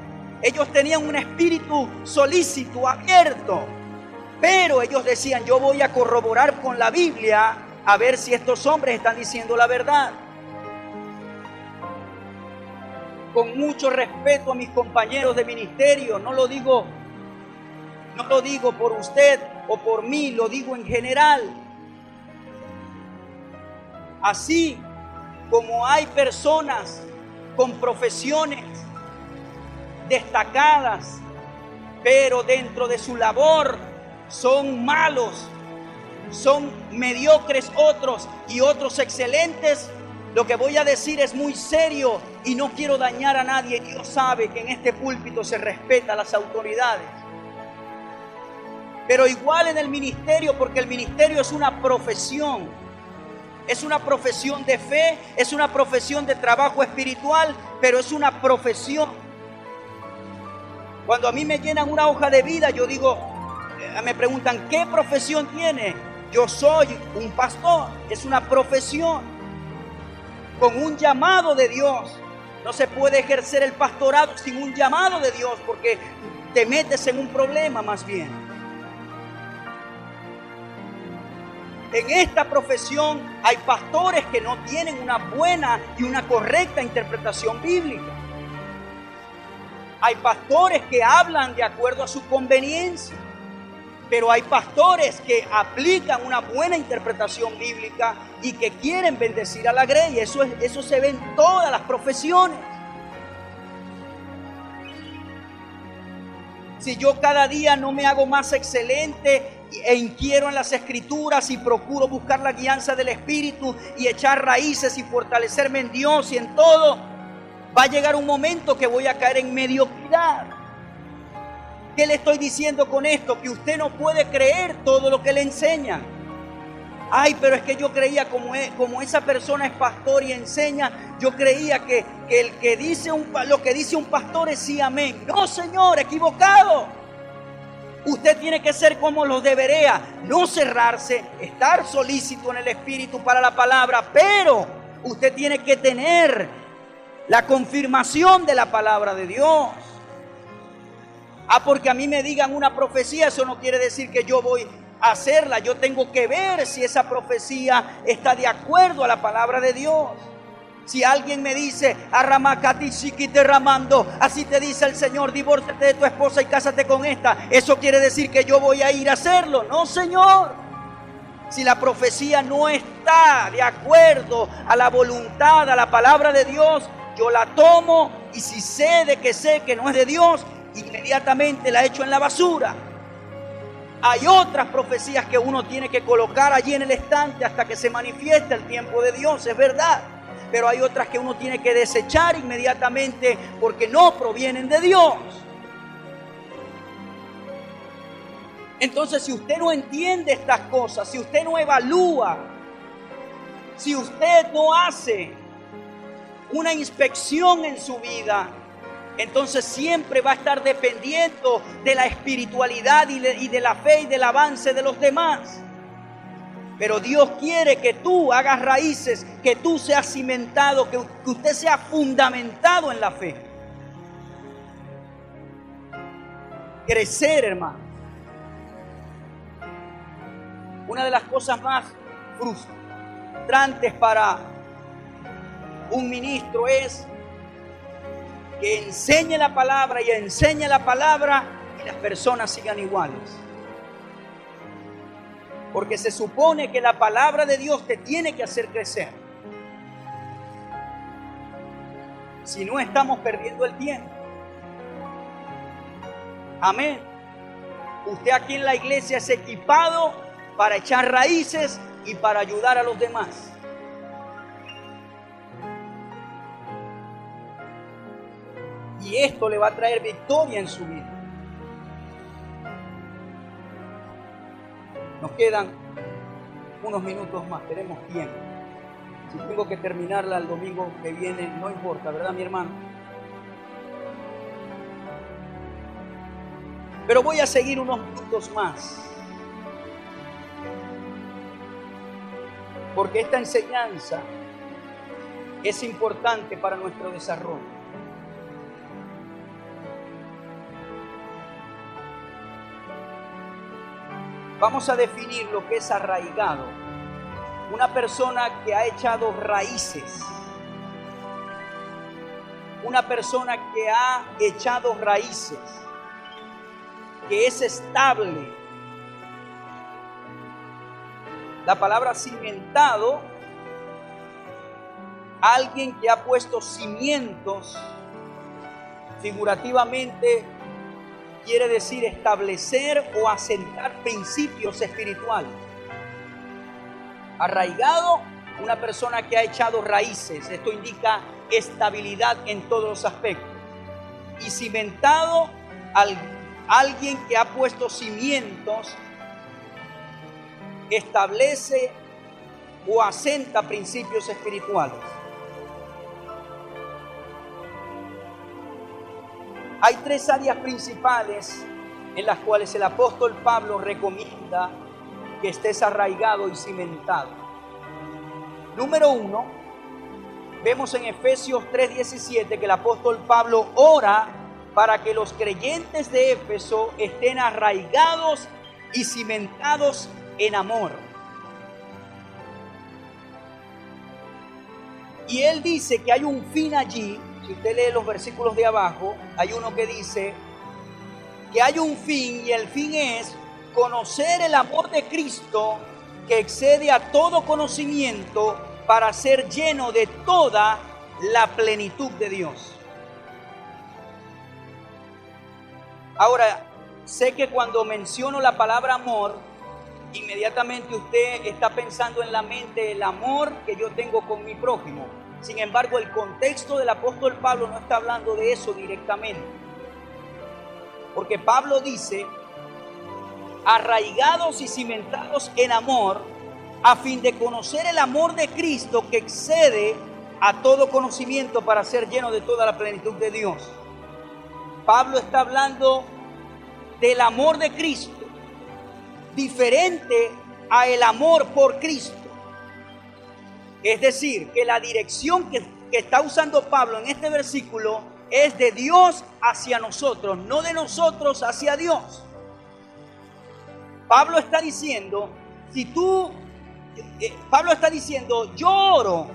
Ellos tenían un espíritu solícito, abierto. Pero ellos decían, yo voy a corroborar con la Biblia a ver si estos hombres están diciendo la verdad. Con mucho respeto a mis compañeros de ministerio, no lo digo por usted o por mí, lo digo en general. Así como hay personas con profesiones destacadas, pero dentro de su labor son malos, son mediocres otros y otros excelentes, lo que voy a decir es muy serio y no quiero dañar a nadie. Dios sabe que en este púlpito se respeta a las autoridades. Pero igual en el ministerio, porque el ministerio es una profesión. Es una profesión de fe, es una profesión de trabajo espiritual, pero es una profesión. Cuando a mí me llenan una hoja de vida, yo digo, me preguntan, ¿qué profesión tiene? Yo soy un pastor, es una profesión con un llamado de Dios. No se puede ejercer el pastorado sin un llamado de Dios, porque te metes en un problema más bien. En esta profesión hay pastores que no tienen una buena y una correcta interpretación bíblica. Hay pastores que hablan de acuerdo a su conveniencia, pero hay pastores que aplican una buena interpretación bíblica y que quieren bendecir a la grey. Eso se ve en todas las profesiones. Si yo cada día no me hago más excelente e inquiero en las escrituras y procuro buscar la guianza del Espíritu y echar raíces y fortalecerme en Dios y en todo, va a llegar un momento que voy a caer en mediocridad. ¿Qué le estoy diciendo con esto? Que usted no puede creer todo lo que le enseñan. Ay, pero es que yo creía como esa persona es pastor y enseña, yo creía que el que dice lo que dice un pastor es sí, amén. No, señor, equivocado. Usted tiene que ser como los de Berea, no cerrarse, estar solícito en el Espíritu para la palabra, pero usted tiene que tener la confirmación de la palabra de Dios. Porque a mí me digan una profecía, eso no quiere decir que yo voy a hacerla. Yo tengo que ver si esa profecía está de acuerdo a la palabra de Dios. Si alguien me dice, así te dice el Señor, divórciate de tu esposa y cásate con esta, eso quiere decir que yo voy a ir a hacerlo. No, Señor. Si la profecía no está de acuerdo a la voluntad, a la palabra de Dios, yo la tomo, y si sé que no es de Dios, inmediatamente la echo en la basura. Hay otras profecías que uno tiene que colocar allí en el estante hasta que se manifieste el tiempo de Dios, es verdad. Pero hay otras que uno tiene que desechar inmediatamente porque no provienen de Dios. Entonces, si usted no entiende estas cosas, si usted no evalúa, si usted no hace una inspección en su vida, entonces siempre va a estar dependiendo de la espiritualidad y de la fe y del avance de los demás. Pero Dios quiere que tú hagas raíces, que tú seas cimentado, que usted sea fundamentado en la fe. Crecer, hermano. Una de las cosas más frustrantes para un ministro es que enseñe la palabra y enseñe la palabra y las personas sigan iguales. Porque se supone que la palabra de Dios te tiene que hacer crecer. Si no, estamos perdiendo el tiempo. Amén. Usted aquí en la iglesia es equipado para echar raíces y para ayudar a los demás. Y esto le va a traer victoria en su vida. Nos quedan unos minutos más, tenemos tiempo. Si tengo que terminarla el domingo que viene, no importa, ¿verdad, mi hermano? Pero voy a seguir unos minutos más. Porque esta enseñanza es importante para nuestro desarrollo. Vamos a definir lo que es arraigado. Una persona que ha echado raíces. Una persona que ha echado raíces. Que es estable. La palabra cimentado, alguien que ha puesto cimientos, figurativamente quiere decir establecer o asentar principios espirituales. Arraigado, una persona que ha echado raíces. Esto indica estabilidad en todos los aspectos. Y cimentado, Alguien que ha puesto cimientos establece o asenta principios espirituales. Hay tres áreas principales en las cuales el apóstol Pablo recomienda que estés arraigado y cimentado. Número uno, vemos en Efesios 3:17 que el apóstol Pablo ora para que los creyentes de Éfeso estén arraigados y cimentados en amor. Y él dice que hay un fin allí. Si usted lee los versículos de abajo, hay uno que dice que hay un fin, y el fin es conocer el amor de Cristo que excede a todo conocimiento, para ser lleno de toda la plenitud de Dios. Ahora, sé que cuando menciono la palabra amor, inmediatamente usted está pensando en la mente el amor que yo tengo con mi prójimo. Sin embargo, el contexto del apóstol Pablo no está hablando de eso directamente. Porque Pablo dice, arraigados y cimentados en amor, a fin de conocer el amor de Cristo que excede a todo conocimiento, para ser lleno de toda la plenitud de Dios. Pablo está hablando del amor de Cristo, diferente a el amor por Cristo. Es decir, que la dirección que está usando Pablo en este versículo es de Dios hacia nosotros, no de nosotros hacia Dios. Pablo está diciendo, yo oro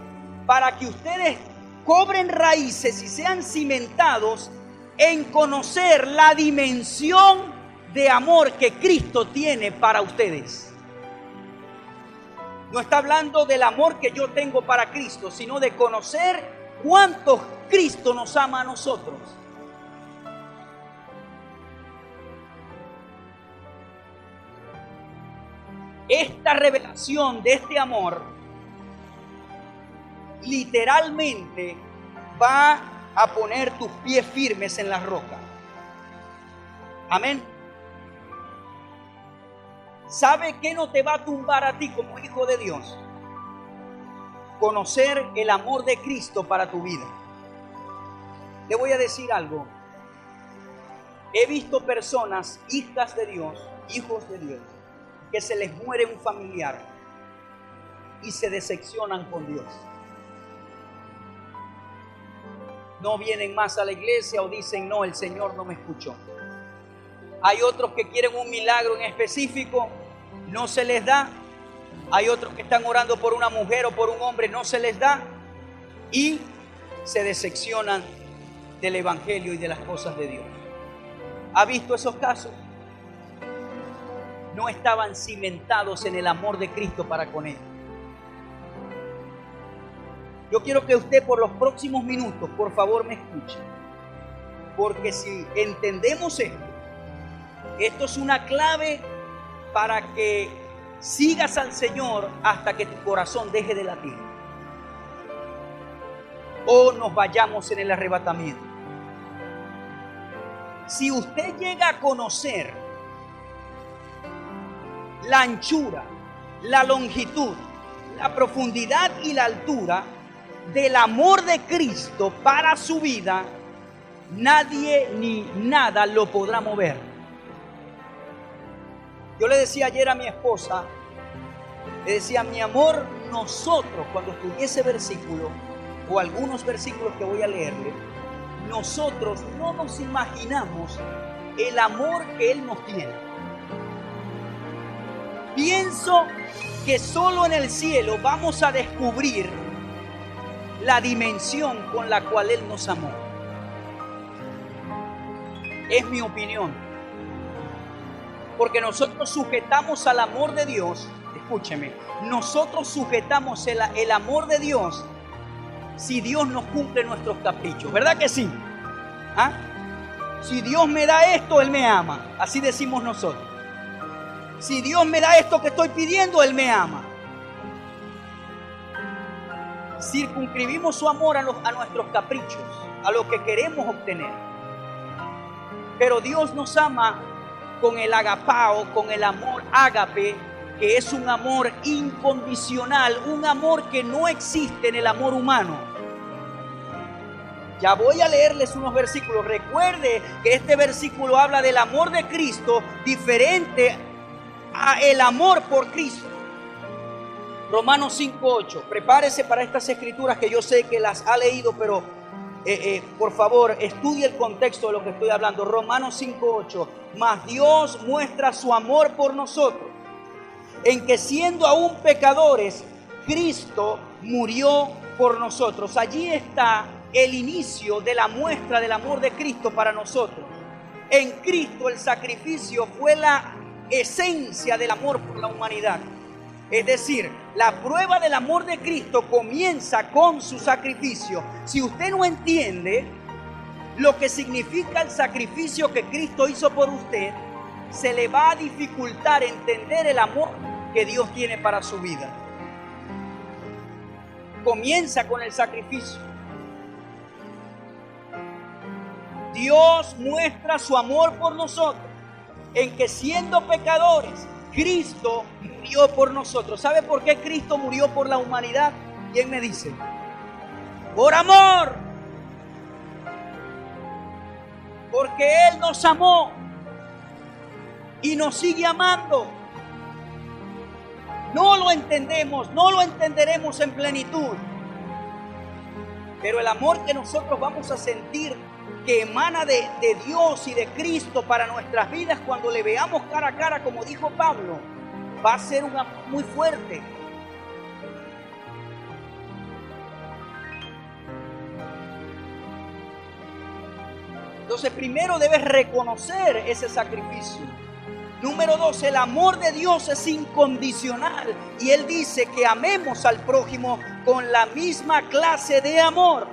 para que ustedes cobren raíces y sean cimentados en conocer la dimensión de amor que Cristo tiene para ustedes. No está hablando del amor que yo tengo para Cristo, sino de conocer cuánto Cristo nos ama a nosotros. Esta revelación de este amor literalmente va a poner tus pies firmes en la roca. Amén. ¿Sabe qué no te va a tumbar a ti como hijo de Dios? Conocer el amor de Cristo para tu vida. Le voy a decir algo. He visto personas, hijas de Dios, hijos de Dios, que se les muere un familiar y se decepcionan con Dios. No vienen más a la iglesia o dicen, no, el Señor no me escuchó. Hay otros que quieren un milagro en específico, no se les da. Hay otros que están orando por una mujer o por un hombre, no se les da. Y se decepcionan del evangelio y de las cosas de Dios. ¿Ha visto esos casos? No estaban cimentados en el amor de Cristo para con Él. Yo quiero que usted por los próximos minutos, por favor, me escuche. Porque si entendemos esto es una clave para que sigas al Señor hasta que tu corazón deje de latir o nos vayamos en el arrebatamiento. Si usted llega a conocer la anchura, la longitud, la profundidad y la altura del amor de Cristo para su vida, nadie ni nada lo podrá mover. Yo le decía ayer a mi esposa, le decía, mi amor, nosotros cuando estudié ese versículo o algunos versículos que voy a leerle, nosotros no nos imaginamos el amor que Él nos tiene. Pienso que solo en el cielo vamos a descubrir la dimensión con la cual Él nos amó. Es mi opinión. Porque nosotros sujetamos al amor de Dios, escúcheme, nosotros sujetamos el amor de Dios si Dios nos cumple nuestros caprichos, ¿verdad que sí? ¿Ah? Si Dios me da esto, Él me ama, así decimos nosotros. Si Dios me da esto que estoy pidiendo, Él me ama. Circunscribimos su amor a nuestros caprichos, a lo que queremos obtener. Pero Dios nos ama con el agapao, con el amor ágape, que es un amor incondicional, un amor que no existe en el amor humano. Ya voy a leerles unos versículos. Recuerde que este versículo habla del amor de Cristo diferente a el amor por Cristo. Romanos 5:8. Prepárese para estas escrituras que yo sé que las ha leído, pero por favor, estudie el contexto de lo que estoy hablando. Romanos 5:8. Mas Dios muestra su amor por nosotros, en que siendo aún pecadores, Cristo murió por nosotros. Allí está el inicio de la muestra del amor de Cristo para nosotros. En Cristo el sacrificio fue la esencia del amor por la humanidad. Es decir, la prueba del amor de Cristo comienza con su sacrificio. Si usted no entiende lo que significa el sacrificio que Cristo hizo por usted, se le va a dificultar entender el amor que Dios tiene para su vida. Comienza con el sacrificio. Dios muestra su amor por nosotros, en que siendo pecadores, Cristo murió por nosotros. ¿Sabe por qué Cristo murió por la humanidad? ¿Quién me dice? Por amor. Porque Él nos amó y nos sigue amando. No lo entendemos, no lo entenderemos en plenitud. Pero el amor que nosotros vamos a sentir, que emana de Dios y de Cristo para nuestras vidas, cuando le veamos cara a cara, como dijo Pablo, va a ser un amor muy fuerte. Entonces, primero debes reconocer ese sacrificio. Número 2, el amor de Dios es incondicional y Él dice que amemos al prójimo con la misma clase de amor.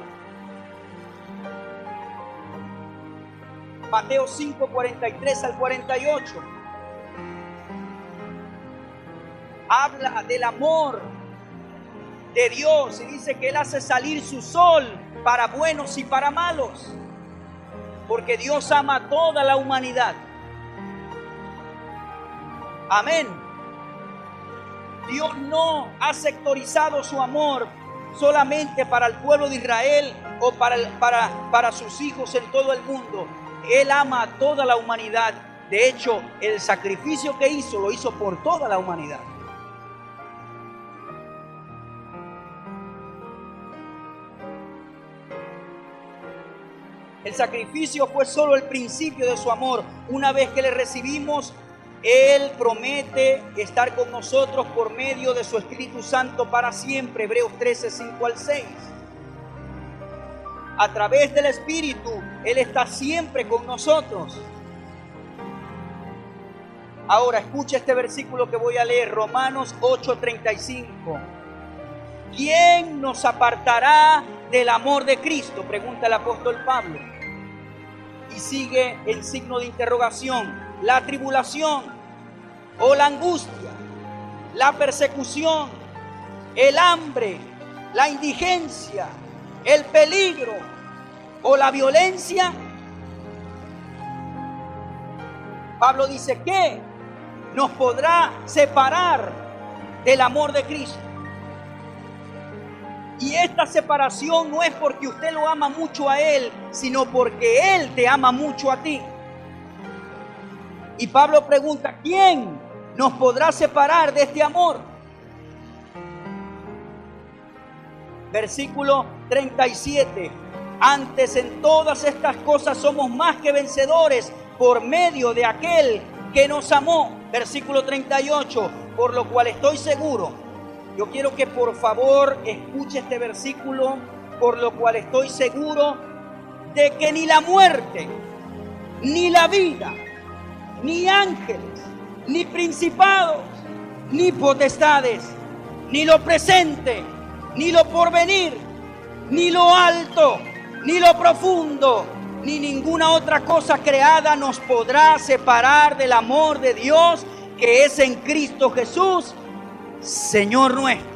Mateo 5, 43 al 48. Habla del amor de Dios y dice que Él hace salir su sol para buenos y para malos, porque Dios ama a toda la humanidad. Amén. Dios no ha sectorizado su amor solamente para el pueblo de Israel o para sus hijos en todo el mundo. Él ama a toda la humanidad. De hecho, el sacrificio que hizo, lo hizo por toda la humanidad. El sacrificio fue solo el principio de su amor. Una vez que le recibimos, Él promete estar con nosotros por medio de su Espíritu Santo para siempre. Hebreos 13, 5 al 6. A través del Espíritu, Él está siempre con nosotros. Ahora, escucha este versículo que voy a leer, Romanos 8:35. ¿Quién nos apartará del amor de Cristo?, pregunta el apóstol Pablo. Y sigue en signo de interrogación. La tribulación o la angustia, la persecución, el hambre, la indigencia, el peligro o la violencia. Pablo dice que nos podrá separar del amor de Cristo. Y esta separación no es porque usted lo ama mucho a Él, sino porque Él te ama mucho a ti. Y Pablo pregunta, ¿quién nos podrá separar de este amor? Versículo 37. Antes en todas estas cosas somos más que vencedores por medio de aquel que nos amó. Versículo 38. Por lo cual estoy seguro. Yo quiero que por favor escuche este versículo. Por lo cual estoy seguro de que ni la muerte, ni la vida, ni ángeles, ni principados, ni potestades, ni lo presente, ni lo porvenir, ni lo alto, ni lo profundo, ni ninguna otra cosa creada nos podrá separar del amor de Dios que es en Cristo Jesús, Señor nuestro.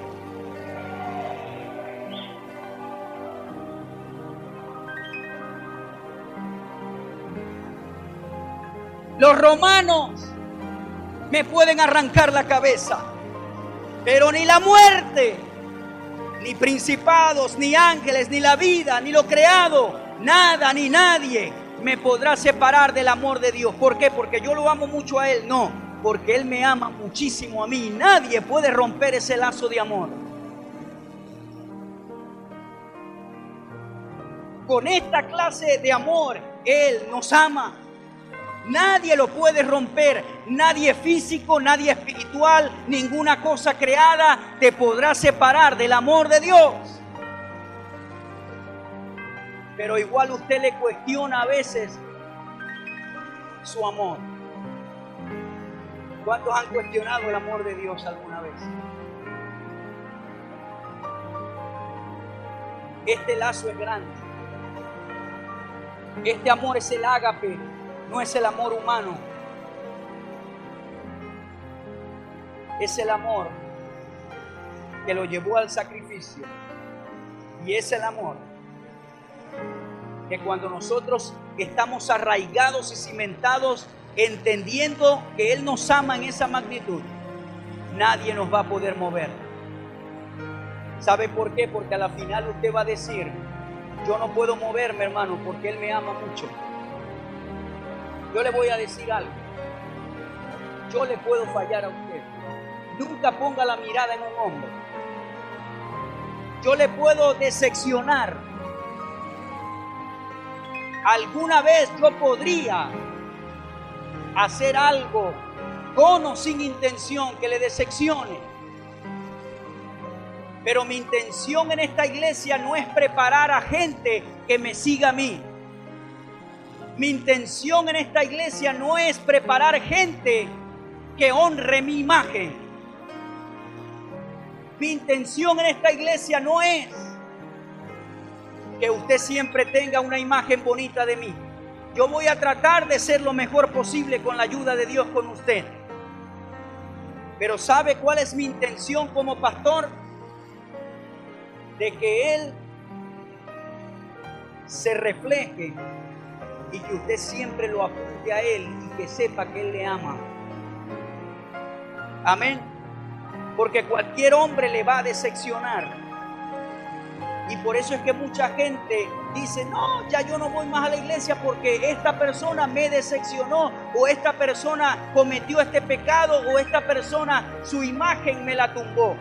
Los romanos me pueden arrancar la cabeza, pero ni la muerte, ni principados, ni ángeles, ni la vida, ni lo creado, nada ni nadie me podrá separar del amor de Dios. ¿Por qué? Porque yo lo amo mucho a Él. No, porque Él me ama muchísimo a mí. Nadie puede romper ese lazo de amor. Con esta clase de amor, Él nos ama. Nadie lo puede romper. Nadie físico, nadie espiritual, ninguna cosa creada te podrá separar del amor de Dios. Pero igual usted le cuestiona a veces su amor. ¿Cuántos han cuestionado el amor de Dios alguna vez? Este lazo es grande. Este amor es el ágape, no es el amor humano. Es el amor que lo llevó al sacrificio. Y es el amor que cuando nosotros estamos arraigados y cimentados, entendiendo que Él nos ama en esa magnitud, nadie nos va a poder mover. ¿Sabe por qué? Porque a la final usted va a decir: yo no puedo moverme, hermano, porque Él me ama mucho. Yo le voy a decir algo. Yo le puedo fallar a usted. Nunca ponga la mirada en un hombre. Yo le puedo decepcionar. Alguna vez yo podría hacer algo con o sin intención que le decepcione. Pero mi intención en esta iglesia no es preparar a gente que me siga a mí. Mi intención en esta iglesia no es preparar gente que honre mi imagen. Mi intención en esta iglesia no es que usted siempre tenga una imagen bonita de mí. Yo voy a tratar de ser lo mejor posible con la ayuda de Dios con usted. Pero ¿sabe cuál es mi intención como pastor? De que Él se refleje y que usted siempre lo apunte a Él y que sepa que Él le ama. Amén. Porque cualquier hombre le va a decepcionar. Y por eso es que mucha gente dice: no, ya yo no voy más a la iglesia porque esta persona me decepcionó, o esta persona cometió este pecado, o esta persona, su imagen me la tumbó.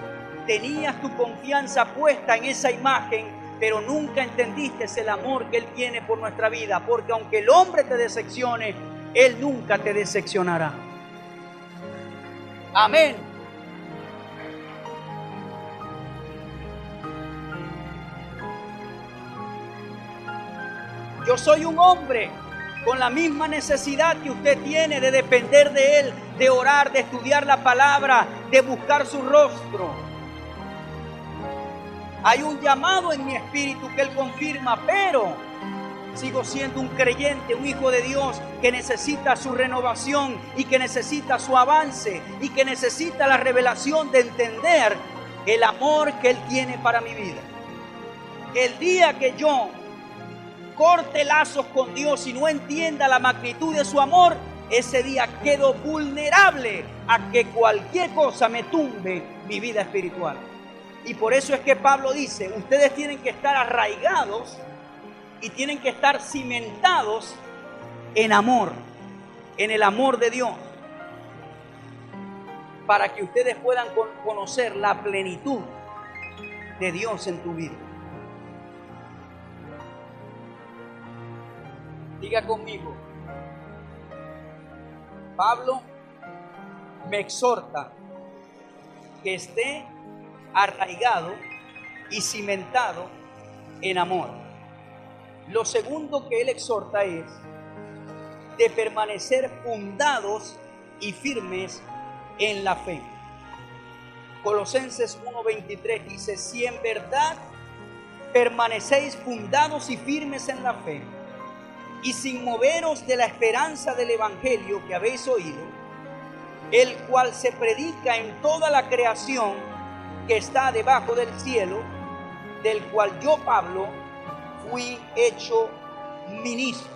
Tenías tu confianza puesta en esa imagen, pero nunca entendiste el amor que Él tiene por nuestra vida. Porque aunque el hombre te decepcione, Él nunca te decepcionará. Amén. Yo soy un hombre con la misma necesidad que usted tiene de depender de Él, de orar, de estudiar la palabra, de buscar su rostro. Hay un llamado en mi espíritu que Él confirma, pero sigo siendo un creyente, un hijo de Dios que necesita su renovación y que necesita su avance y que necesita la revelación de entender el amor que Él tiene para mi vida. El día que yo corte lazos con Dios y no entienda la magnitud de su amor, ese día quedo vulnerable a que cualquier cosa me tumbe mi vida espiritual. Y por eso es que Pablo dice: ustedes tienen que estar arraigados y tienen que estar cimentados en amor, en el amor de Dios, para que ustedes puedan conocer la plenitud de Dios en tu vida. Diga conmigo: Pablo me exhorta que esté arraigado y cimentado en amor. Lo segundo que él exhorta es de permanecer fundados y firmes en la fe. Colosenses 1:23 dice: si en verdad permanecéis fundados y firmes en la fe, y sin moveros de la esperanza del evangelio que habéis oído, el cual se predica en toda la creación que está debajo del cielo, del cual yo, Pablo, fui hecho ministro.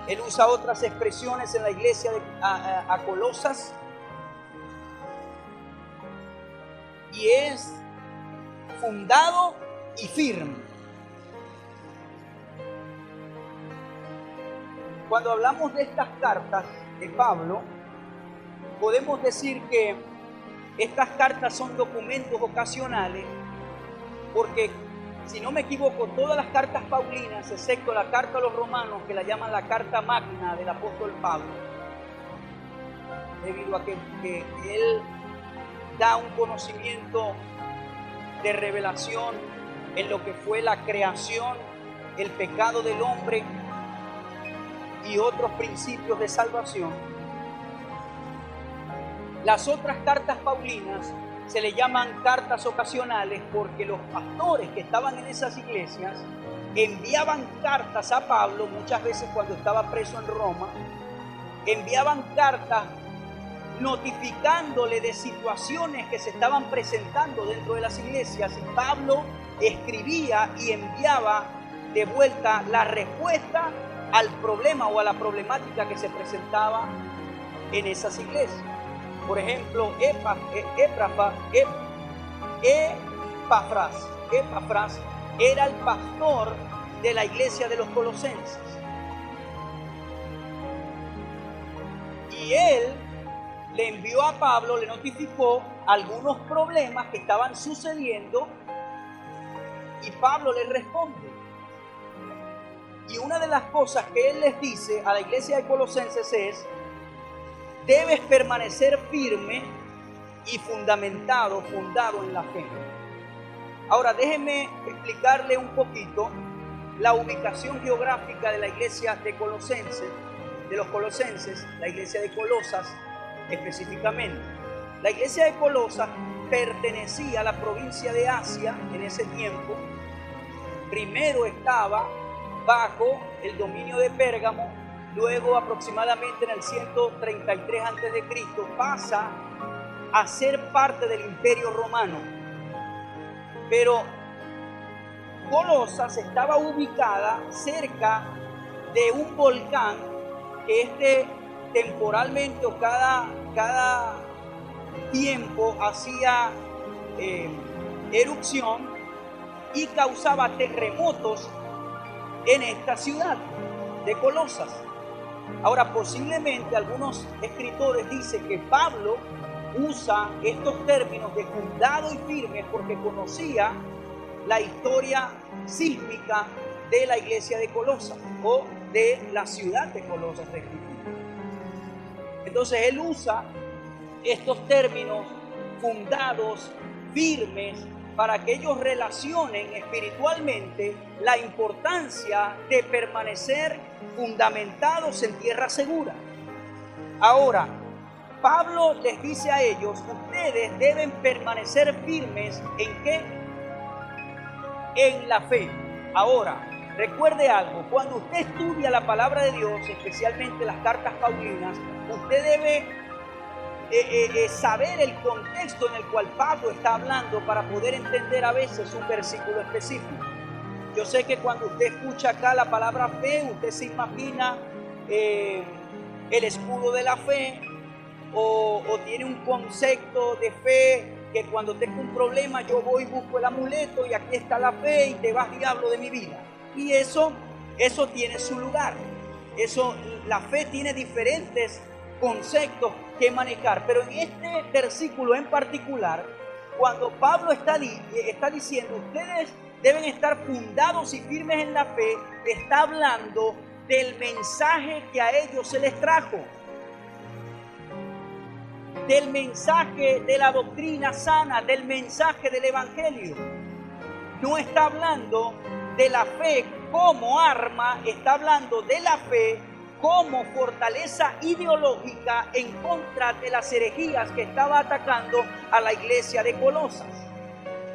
Él usa otras expresiones en la iglesia a Colosas. Y es fundado y firme. Cuando hablamos de estas cartas de Pablo, podemos decir que estas cartas son documentos ocasionales, porque si no me equivoco, todas las cartas paulinas, excepto la carta a los romanos, que la llaman la carta magna del apóstol Pablo, debido a que él da un conocimiento de revelación en lo que fue la creación, el pecado del hombre y otros principios de salvación. Las otras cartas paulinas se le llaman cartas ocasionales porque los pastores que estaban en esas iglesias enviaban cartas a Pablo, muchas veces cuando estaba preso en Roma, enviaban cartas notificándole de situaciones que se estaban presentando dentro de las iglesias, y Pablo escribía y enviaba de vuelta la respuesta al problema o a la problemática que se presentaba en esas iglesias. Por ejemplo, Epafras era el pastor de la iglesia de los colosenses, y él le envió a Pablo, le notificó algunos problemas que estaban sucediendo, y Pablo le responde. Y una de las cosas que él les dice a la iglesia de Colosenses es: debes permanecer firme y fundado en la fe. Ahora déjenme explicarle un poquito la ubicación geográfica de la iglesia de Colosenses, la iglesia de Colosas específicamente. La iglesia de Colosas pertenecía a la provincia de Asia en ese tiempo. Primero estaba bajo el dominio de Pérgamo, luego aproximadamente en el 133 a.C. pasa a ser parte del Imperio Romano. Pero Colosas estaba ubicada cerca de un volcán que temporalmente o cada tiempo hacía erupción y causaba terremotos en esta ciudad de Colosas. Ahora, posiblemente algunos escritores dicen que Pablo usa estos términos de fundado y firme porque conocía la historia sísmica de la iglesia de Colosas o de la ciudad de Colosas. Entonces él usa estos términos fundados, firmes, para que ellos relacionen espiritualmente la importancia de permanecer fundamentados en tierra segura. Ahora, Pablo les dice a ellos: ustedes deben permanecer firmes ¿en qué? En la fe. Ahora, recuerde algo: cuando usted estudia la palabra de Dios, especialmente las cartas paulinas, usted debe saber el contexto en el cual Pablo está hablando para poder entender a veces un versículo específico. Yo sé que cuando usted escucha acá la palabra fe, usted se imagina el escudo de la fe, o tiene un concepto de fe que cuando tengo un problema yo voy y busco el amuleto y aquí está la fe y te vas, diablo, de mi vida. Y eso tiene su lugar. La fe tiene diferentes conceptos que manejar, pero en este versículo en particular, cuando Pablo está diciendo ustedes deben estar fundados y firmes en la fe, está hablando del mensaje que a ellos se les trajo, del mensaje de la doctrina sana, del mensaje del evangelio. No está hablando de la fe como arma, está hablando de la fe como fortaleza ideológica en contra de las herejías que estaba atacando a la iglesia de Colosas.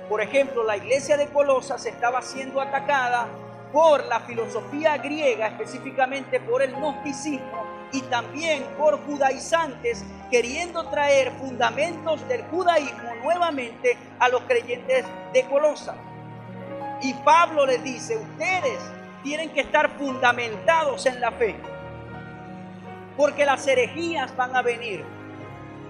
Por ejemplo, la iglesia de Colosas estaba siendo atacada por la filosofía griega, específicamente por el gnosticismo, y también por judaizantes queriendo traer fundamentos del judaísmo nuevamente a los creyentes de Colosas. Y Pablo les dice: ustedes tienen que estar fundamentados en la fe. Porque las herejías van a venir.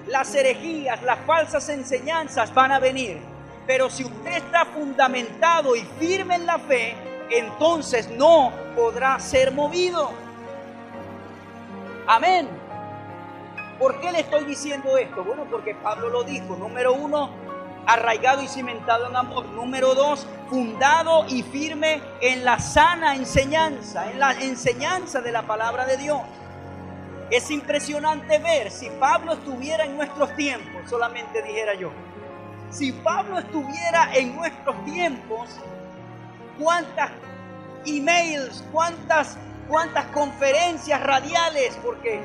Las herejías, las falsas enseñanzas van a venir. Pero si usted está fundamentado y firme en la fe, entonces no podrá ser movido. Amén. ¿Por qué le estoy diciendo esto? Bueno, porque Pablo lo dijo. Número 1, arraigado y cimentado en amor. Número 2, fundado y firme en la sana enseñanza, en la enseñanza de la palabra de Dios. Es impresionante ver, si Pablo estuviera en nuestros tiempos, solamente dijera yo, si Pablo estuviera en nuestros tiempos, cuántas emails, cuántas conferencias radiales, porque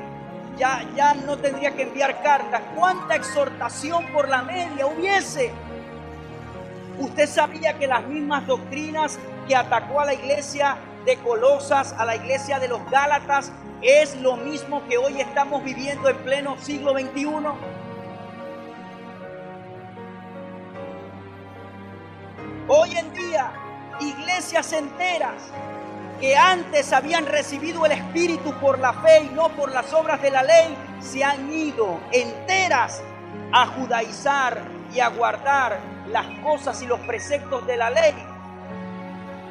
ya no tendría que enviar cartas, cuánta exhortación por la media hubiese. Usted sabía que las mismas doctrinas que atacó a la iglesia de Colosas, a la iglesia de los Gálatas, es lo mismo que hoy estamos viviendo en pleno siglo XXI. Hoy en día, iglesias enteras que antes habían recibido el Espíritu por la fe y no por las obras de la ley, se han ido enteras a judaizar y a guardar las cosas y los preceptos de la ley,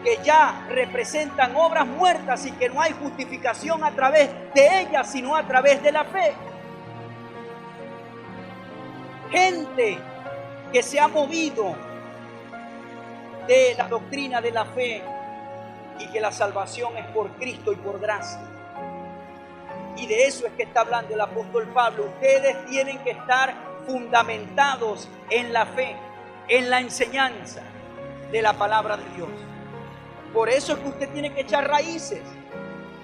que ya representan obras muertas y que no hay justificación a través de ellas, sino a través de la fe. Gente que se ha movido de la doctrina de la fe y que la salvación es por Cristo y por gracia. Y de eso es que está hablando el apóstol Pablo. Ustedes tienen que estar fundamentados en la fe, en la enseñanza de la palabra de Dios. Por eso es que usted tiene que echar raíces.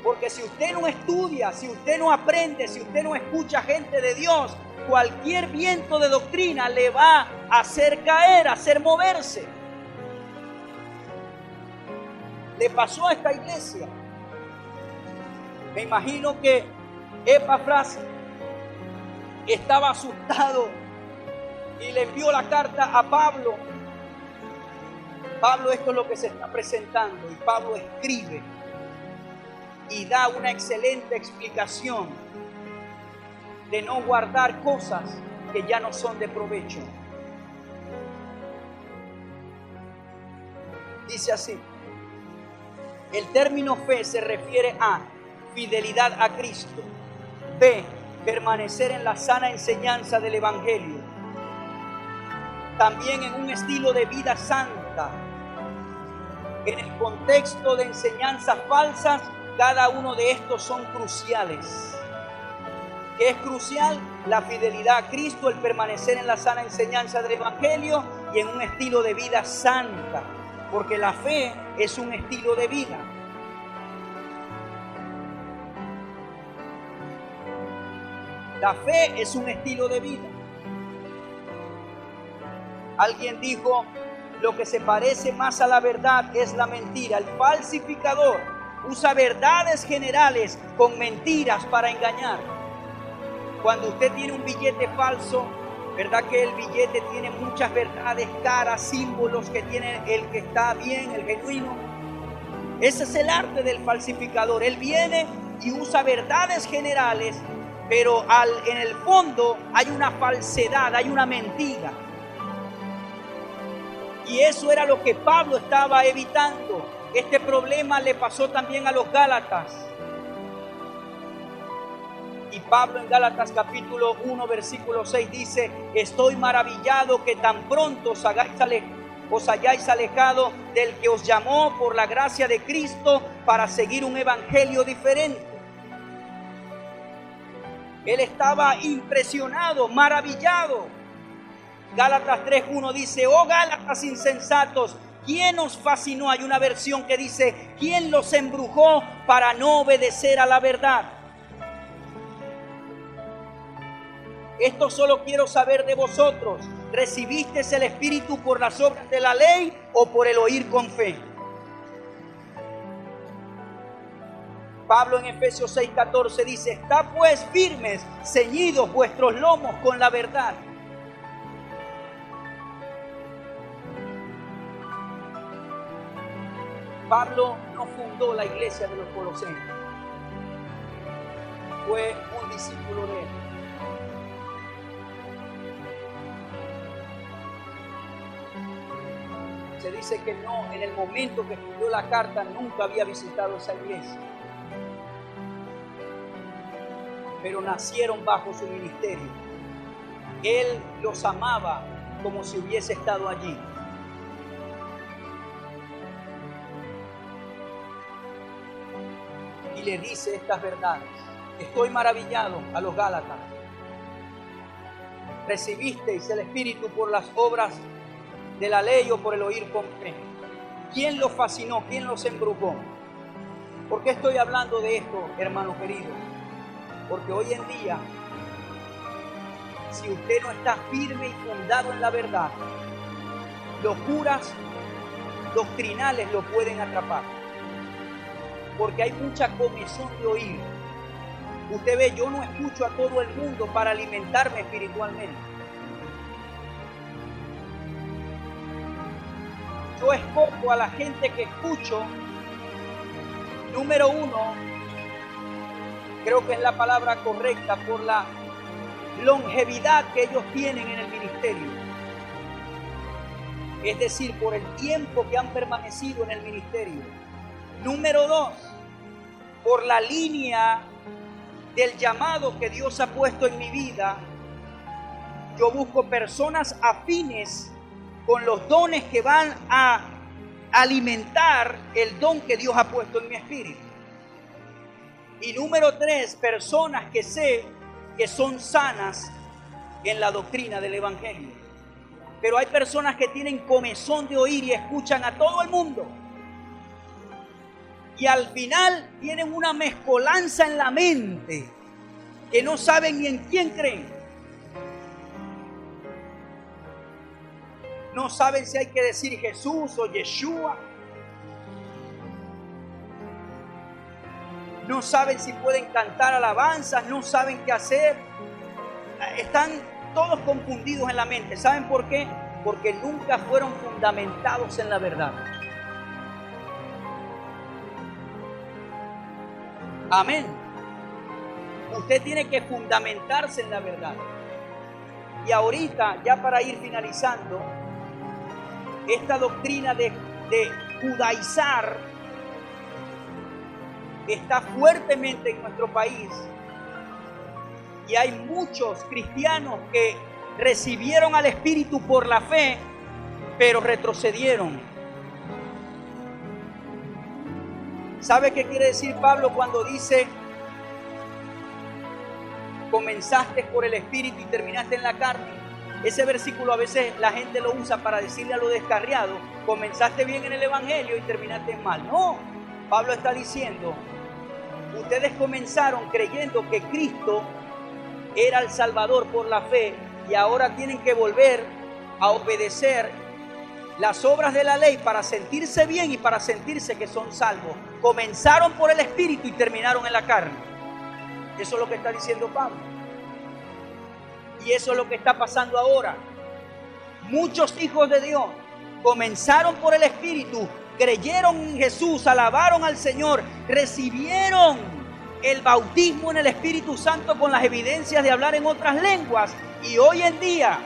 Porque si usted no estudia, si usted no aprende, si usted no escucha gente de Dios, cualquier viento de doctrina le va a hacer caer, a hacer moverse. Le pasó a esta iglesia. Me imagino que Epafras estaba asustado y le envió la carta a Pablo. Pablo, esto es lo que se está presentando, y Pablo escribe y da una excelente explicación de no guardar cosas que ya no son de provecho. Dice así: el término fe se refiere a fidelidad a Cristo. B, permanecer en la sana enseñanza del Evangelio. También en un estilo de vida santa. En el contexto de enseñanzas falsas, cada uno de estos son cruciales. ¿Qué es crucial? La fidelidad a Cristo, el permanecer en la sana enseñanza del Evangelio y en un estilo de vida santa. Porque la fe es un estilo de vida. La fe es un estilo de vida. Alguien dijo: lo que se parece más a la verdad es la mentira. El falsificador usa verdades generales con mentiras para engañar. Cuando usted tiene un billete falso, ¿verdad que el billete tiene muchas verdades, caras, símbolos que tiene el que está bien, el genuino? Ese es el arte del falsificador. Él viene y usa verdades generales, pero en el fondo hay una falsedad, hay una mentira. Y eso era lo que Pablo estaba evitando. Este problema le pasó también a los Gálatas. Y Pablo en Gálatas capítulo 1 versículo 6 dice: estoy maravillado que tan pronto os hayáis alejado del que os llamó por la gracia de Cristo para seguir un evangelio diferente. Él estaba impresionado, maravillado. Gálatas 3:1 dice: oh Gálatas insensatos, ¿quién os fascinó? Hay una versión que dice: ¿quién los embrujó para no obedecer a la verdad? Esto solo quiero saber de vosotros: ¿recibisteis el Espíritu por las obras de la ley o por el oír con fe? Pablo en Efesios 6:14 dice: está pues firmes, ceñidos vuestros lomos con la verdad. Pablo no fundó la iglesia de los Colosenses. fue un discípulo de él. Se dice que no, en el momento que escribió la carta, nunca había visitado esa iglesia. Pero nacieron bajo su ministerio. Él los amaba como si hubiese estado allí. Y le dice estas verdades. Estoy maravillado a los Gálatas. Recibisteis el Espíritu por las obras de la ley o por el oír con fe. ¿Quién los fascinó? ¿Quién los embrujó? ¿Por qué estoy hablando de esto, hermano querido? Porque hoy en día, si usted no está firme y fundado en la verdad, locuras doctrinales lo pueden atrapar. Porque hay mucha comezón de oír. Usted ve, yo no escucho a todo el mundo para alimentarme espiritualmente. Yo escojo a la gente que escucho. Número uno, creo que es la palabra correcta, por la longevidad que ellos tienen en el ministerio. Es decir, por el tiempo que han permanecido en el ministerio. Número dos, por la línea del llamado que Dios ha puesto en mi vida. Yo busco personas afines con los dones que van a alimentar el don que Dios ha puesto en mi espíritu. Y número tres, personas que sé que son sanas en la doctrina del Evangelio. Pero hay personas que tienen comezón de oír y escuchan a todo el mundo. Y al final tienen una mezcolanza en la mente que no saben ni en quién creen. No saben si hay que decir Jesús o Yeshua. No saben si pueden cantar alabanzas, no saben qué hacer. Están todos confundidos en la mente. ¿Saben por qué? Porque nunca fueron fundamentados en la verdad. Amén. Usted tiene que fundamentarse en la verdad. Y ahorita, ya para ir finalizando, esta doctrina de judaizar está fuertemente en nuestro país. Y hay muchos cristianos que recibieron al Espíritu por la fe, pero retrocedieron. ¿Sabe qué quiere decir Pablo cuando dice: comenzaste por el Espíritu y terminaste en la carne? Ese versículo a veces la gente lo usa para decirle a los descarriados: comenzaste bien en el Evangelio y terminaste mal. No, Pablo está diciendo: ustedes comenzaron creyendo que Cristo era el Salvador por la fe y ahora tienen que volver a obedecer las obras de la ley para sentirse bien y para sentirse que son salvos. Comenzaron por el Espíritu y terminaron en la carne. Eso es lo que está diciendo Pablo. Y eso es lo que está pasando ahora. Muchos hijos de Dios comenzaron por el Espíritu, creyeron en Jesús, alabaron al Señor, recibieron el bautismo en el Espíritu Santo con las evidencias de hablar en otras lenguas. Y hoy en día,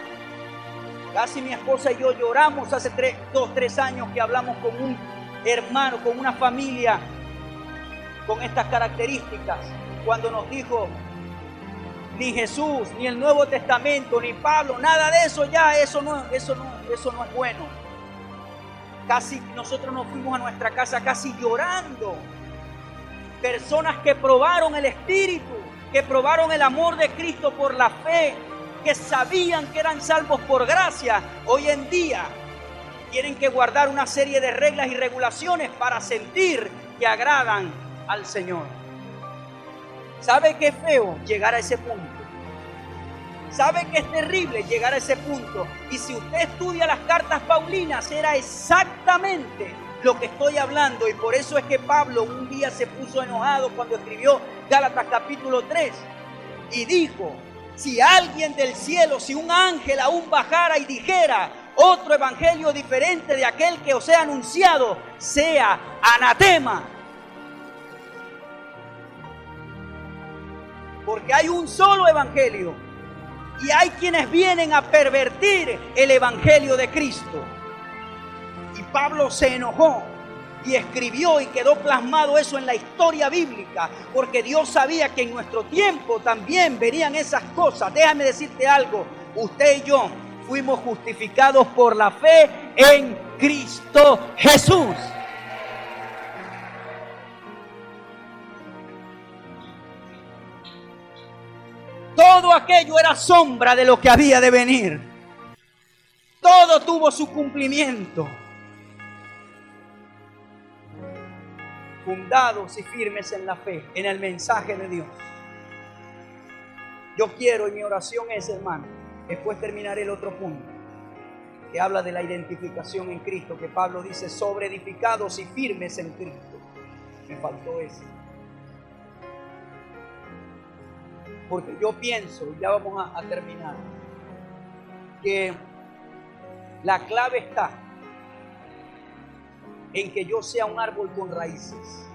casi mi esposa y yo lloramos hace 2-3 años que hablamos con un hermano, con una familia con estas características, cuando nos dijo: ni Jesús, ni el Nuevo Testamento, ni Pablo, nada de eso ya, eso no es bueno. Casi nosotros nos fuimos a nuestra casa casi llorando. Personas que probaron el Espíritu, que probaron el amor de Cristo por la fe, que sabían que eran salvos por gracia, hoy en día tienen que guardar una serie de reglas y regulaciones para sentir que agradan al Señor. ¿Sabe qué es feo? Llegar a ese punto. ¿Sabe qué es terrible? Llegar a ese punto. Y si usted estudia las cartas paulinas, era exactamente lo que estoy hablando. Y por eso es que Pablo un día se puso enojado cuando escribió Gálatas capítulo 3 y dijo: si alguien del cielo, si un ángel aún bajara y dijera otro evangelio diferente de aquel que os he anunciado, sea anatema. Porque hay un solo evangelio. Y hay quienes vienen a pervertir el evangelio de Cristo. Y Pablo se enojó y escribió, y quedó plasmado eso en la historia bíblica, porque Dios sabía que en nuestro tiempo también verían esas cosas. Déjame decirte algo, usted y yo fuimos justificados por la fe en Cristo Jesús. Todo aquello era sombra de lo que había de venir. Todo tuvo su cumplimiento. Fundados y firmes en la fe, en el mensaje de Dios. Yo quiero, y mi oración es, hermano, después terminaré el otro punto, que habla de la identificación en Cristo, que Pablo dice, sobre edificados y firmes en Cristo. Me faltó eso. Porque yo pienso, y ya vamos a terminar, que la clave está en que yo sea un árbol con raíces.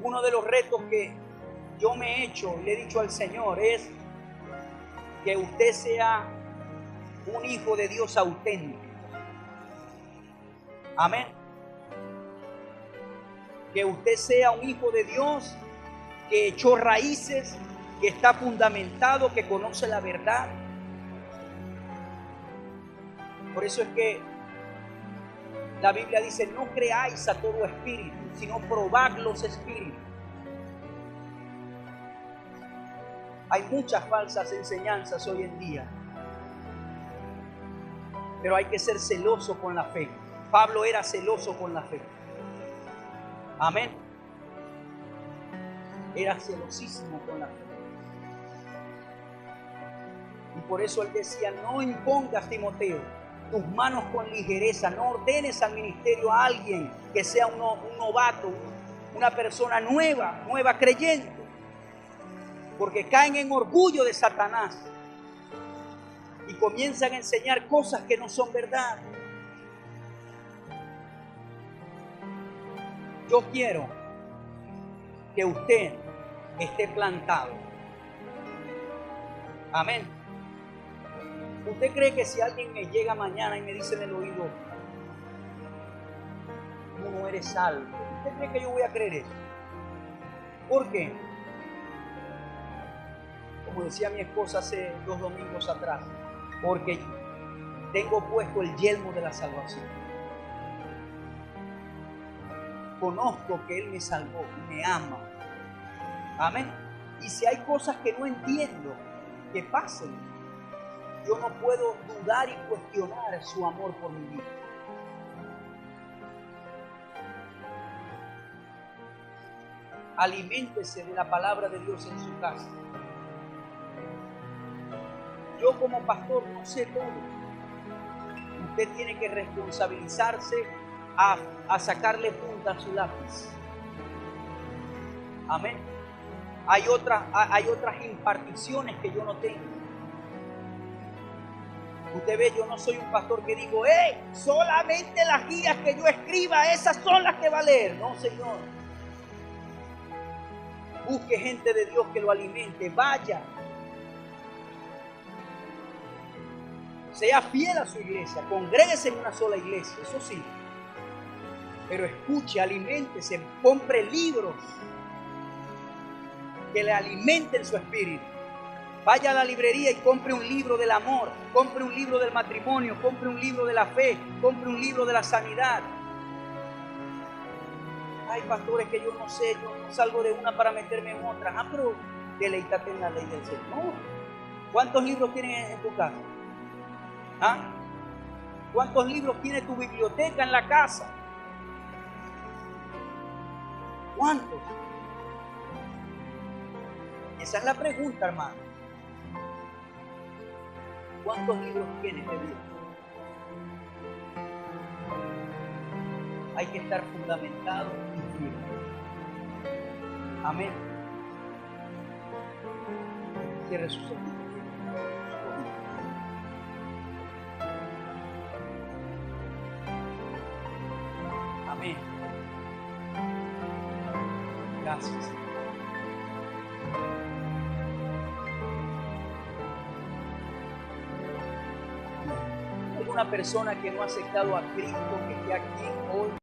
Uno de los retos que yo me he hecho y le he dicho al Señor es que usted sea un hijo de Dios auténtico. Amén. Que usted sea un hijo de Dios que echó raíces, que está fundamentado, que conoce la verdad. Por eso es que la Biblia dice, no creáis a todo espíritu, sino probad los espíritus. Hay muchas falsas enseñanzas hoy en día, pero hay que ser celoso con la fe. Pablo era celoso con la fe. Amén. Era celosísimo con la fe. Y por eso él decía, no impongas, Timoteo, tus manos con ligereza, no ordenes al ministerio a alguien que sea un novato, una persona nueva creyente, porque caen en orgullo de Satanás y comienzan a enseñar cosas que no son verdad. Yo quiero que usted esté plantado. Amén. ¿Usted cree que si alguien me llega mañana y me dice en el oído, tú no eres salvo, usted cree que yo voy a creer eso? ¿Por qué? Como decía mi esposa hace 2 domingos atrás, porque tengo puesto el yelmo de la salvación. Conozco que Él me salvó, me ama. Amén. Y si hay cosas que no entiendo, que pasen, yo no puedo dudar y cuestionar su amor por mi vida. Aliméntese de la palabra de Dios en su casa. Yo como pastor no sé todo. Usted tiene que responsabilizarse a sacarle punta a su lápiz. Amén. Hay otras imparticiones que yo no tengo. Usted ve, yo no soy un pastor que digo, solamente las guías que yo escriba, esas son las que va a leer. No, Señor. Busque gente de Dios que lo alimente. Vaya. Sea fiel a su iglesia. Congréguese en una sola iglesia, eso sí. Pero escuche, aliméntese, compre libros que le alimenten su espíritu. Vaya a la librería y compre un libro del amor, compre un libro del matrimonio, compre un libro de la fe, compre un libro de la sanidad. Hay pastores que yo no sé, yo no salgo de una para meterme en otra. Pero deleítate en la ley del Señor. ¿Cuántos libros tienes en tu casa? ¿Cuántos libros tiene tu biblioteca en la casa? ¿Cuántos? Esa es la pregunta, hermano. ¿Cuántos libros tienes de Dios? Hay que estar fundamentado y firme. Amén. Cierre sus ojos. Amén. gracias. Hay una persona que no ha aceptado a Cristo que esté aquí hoy.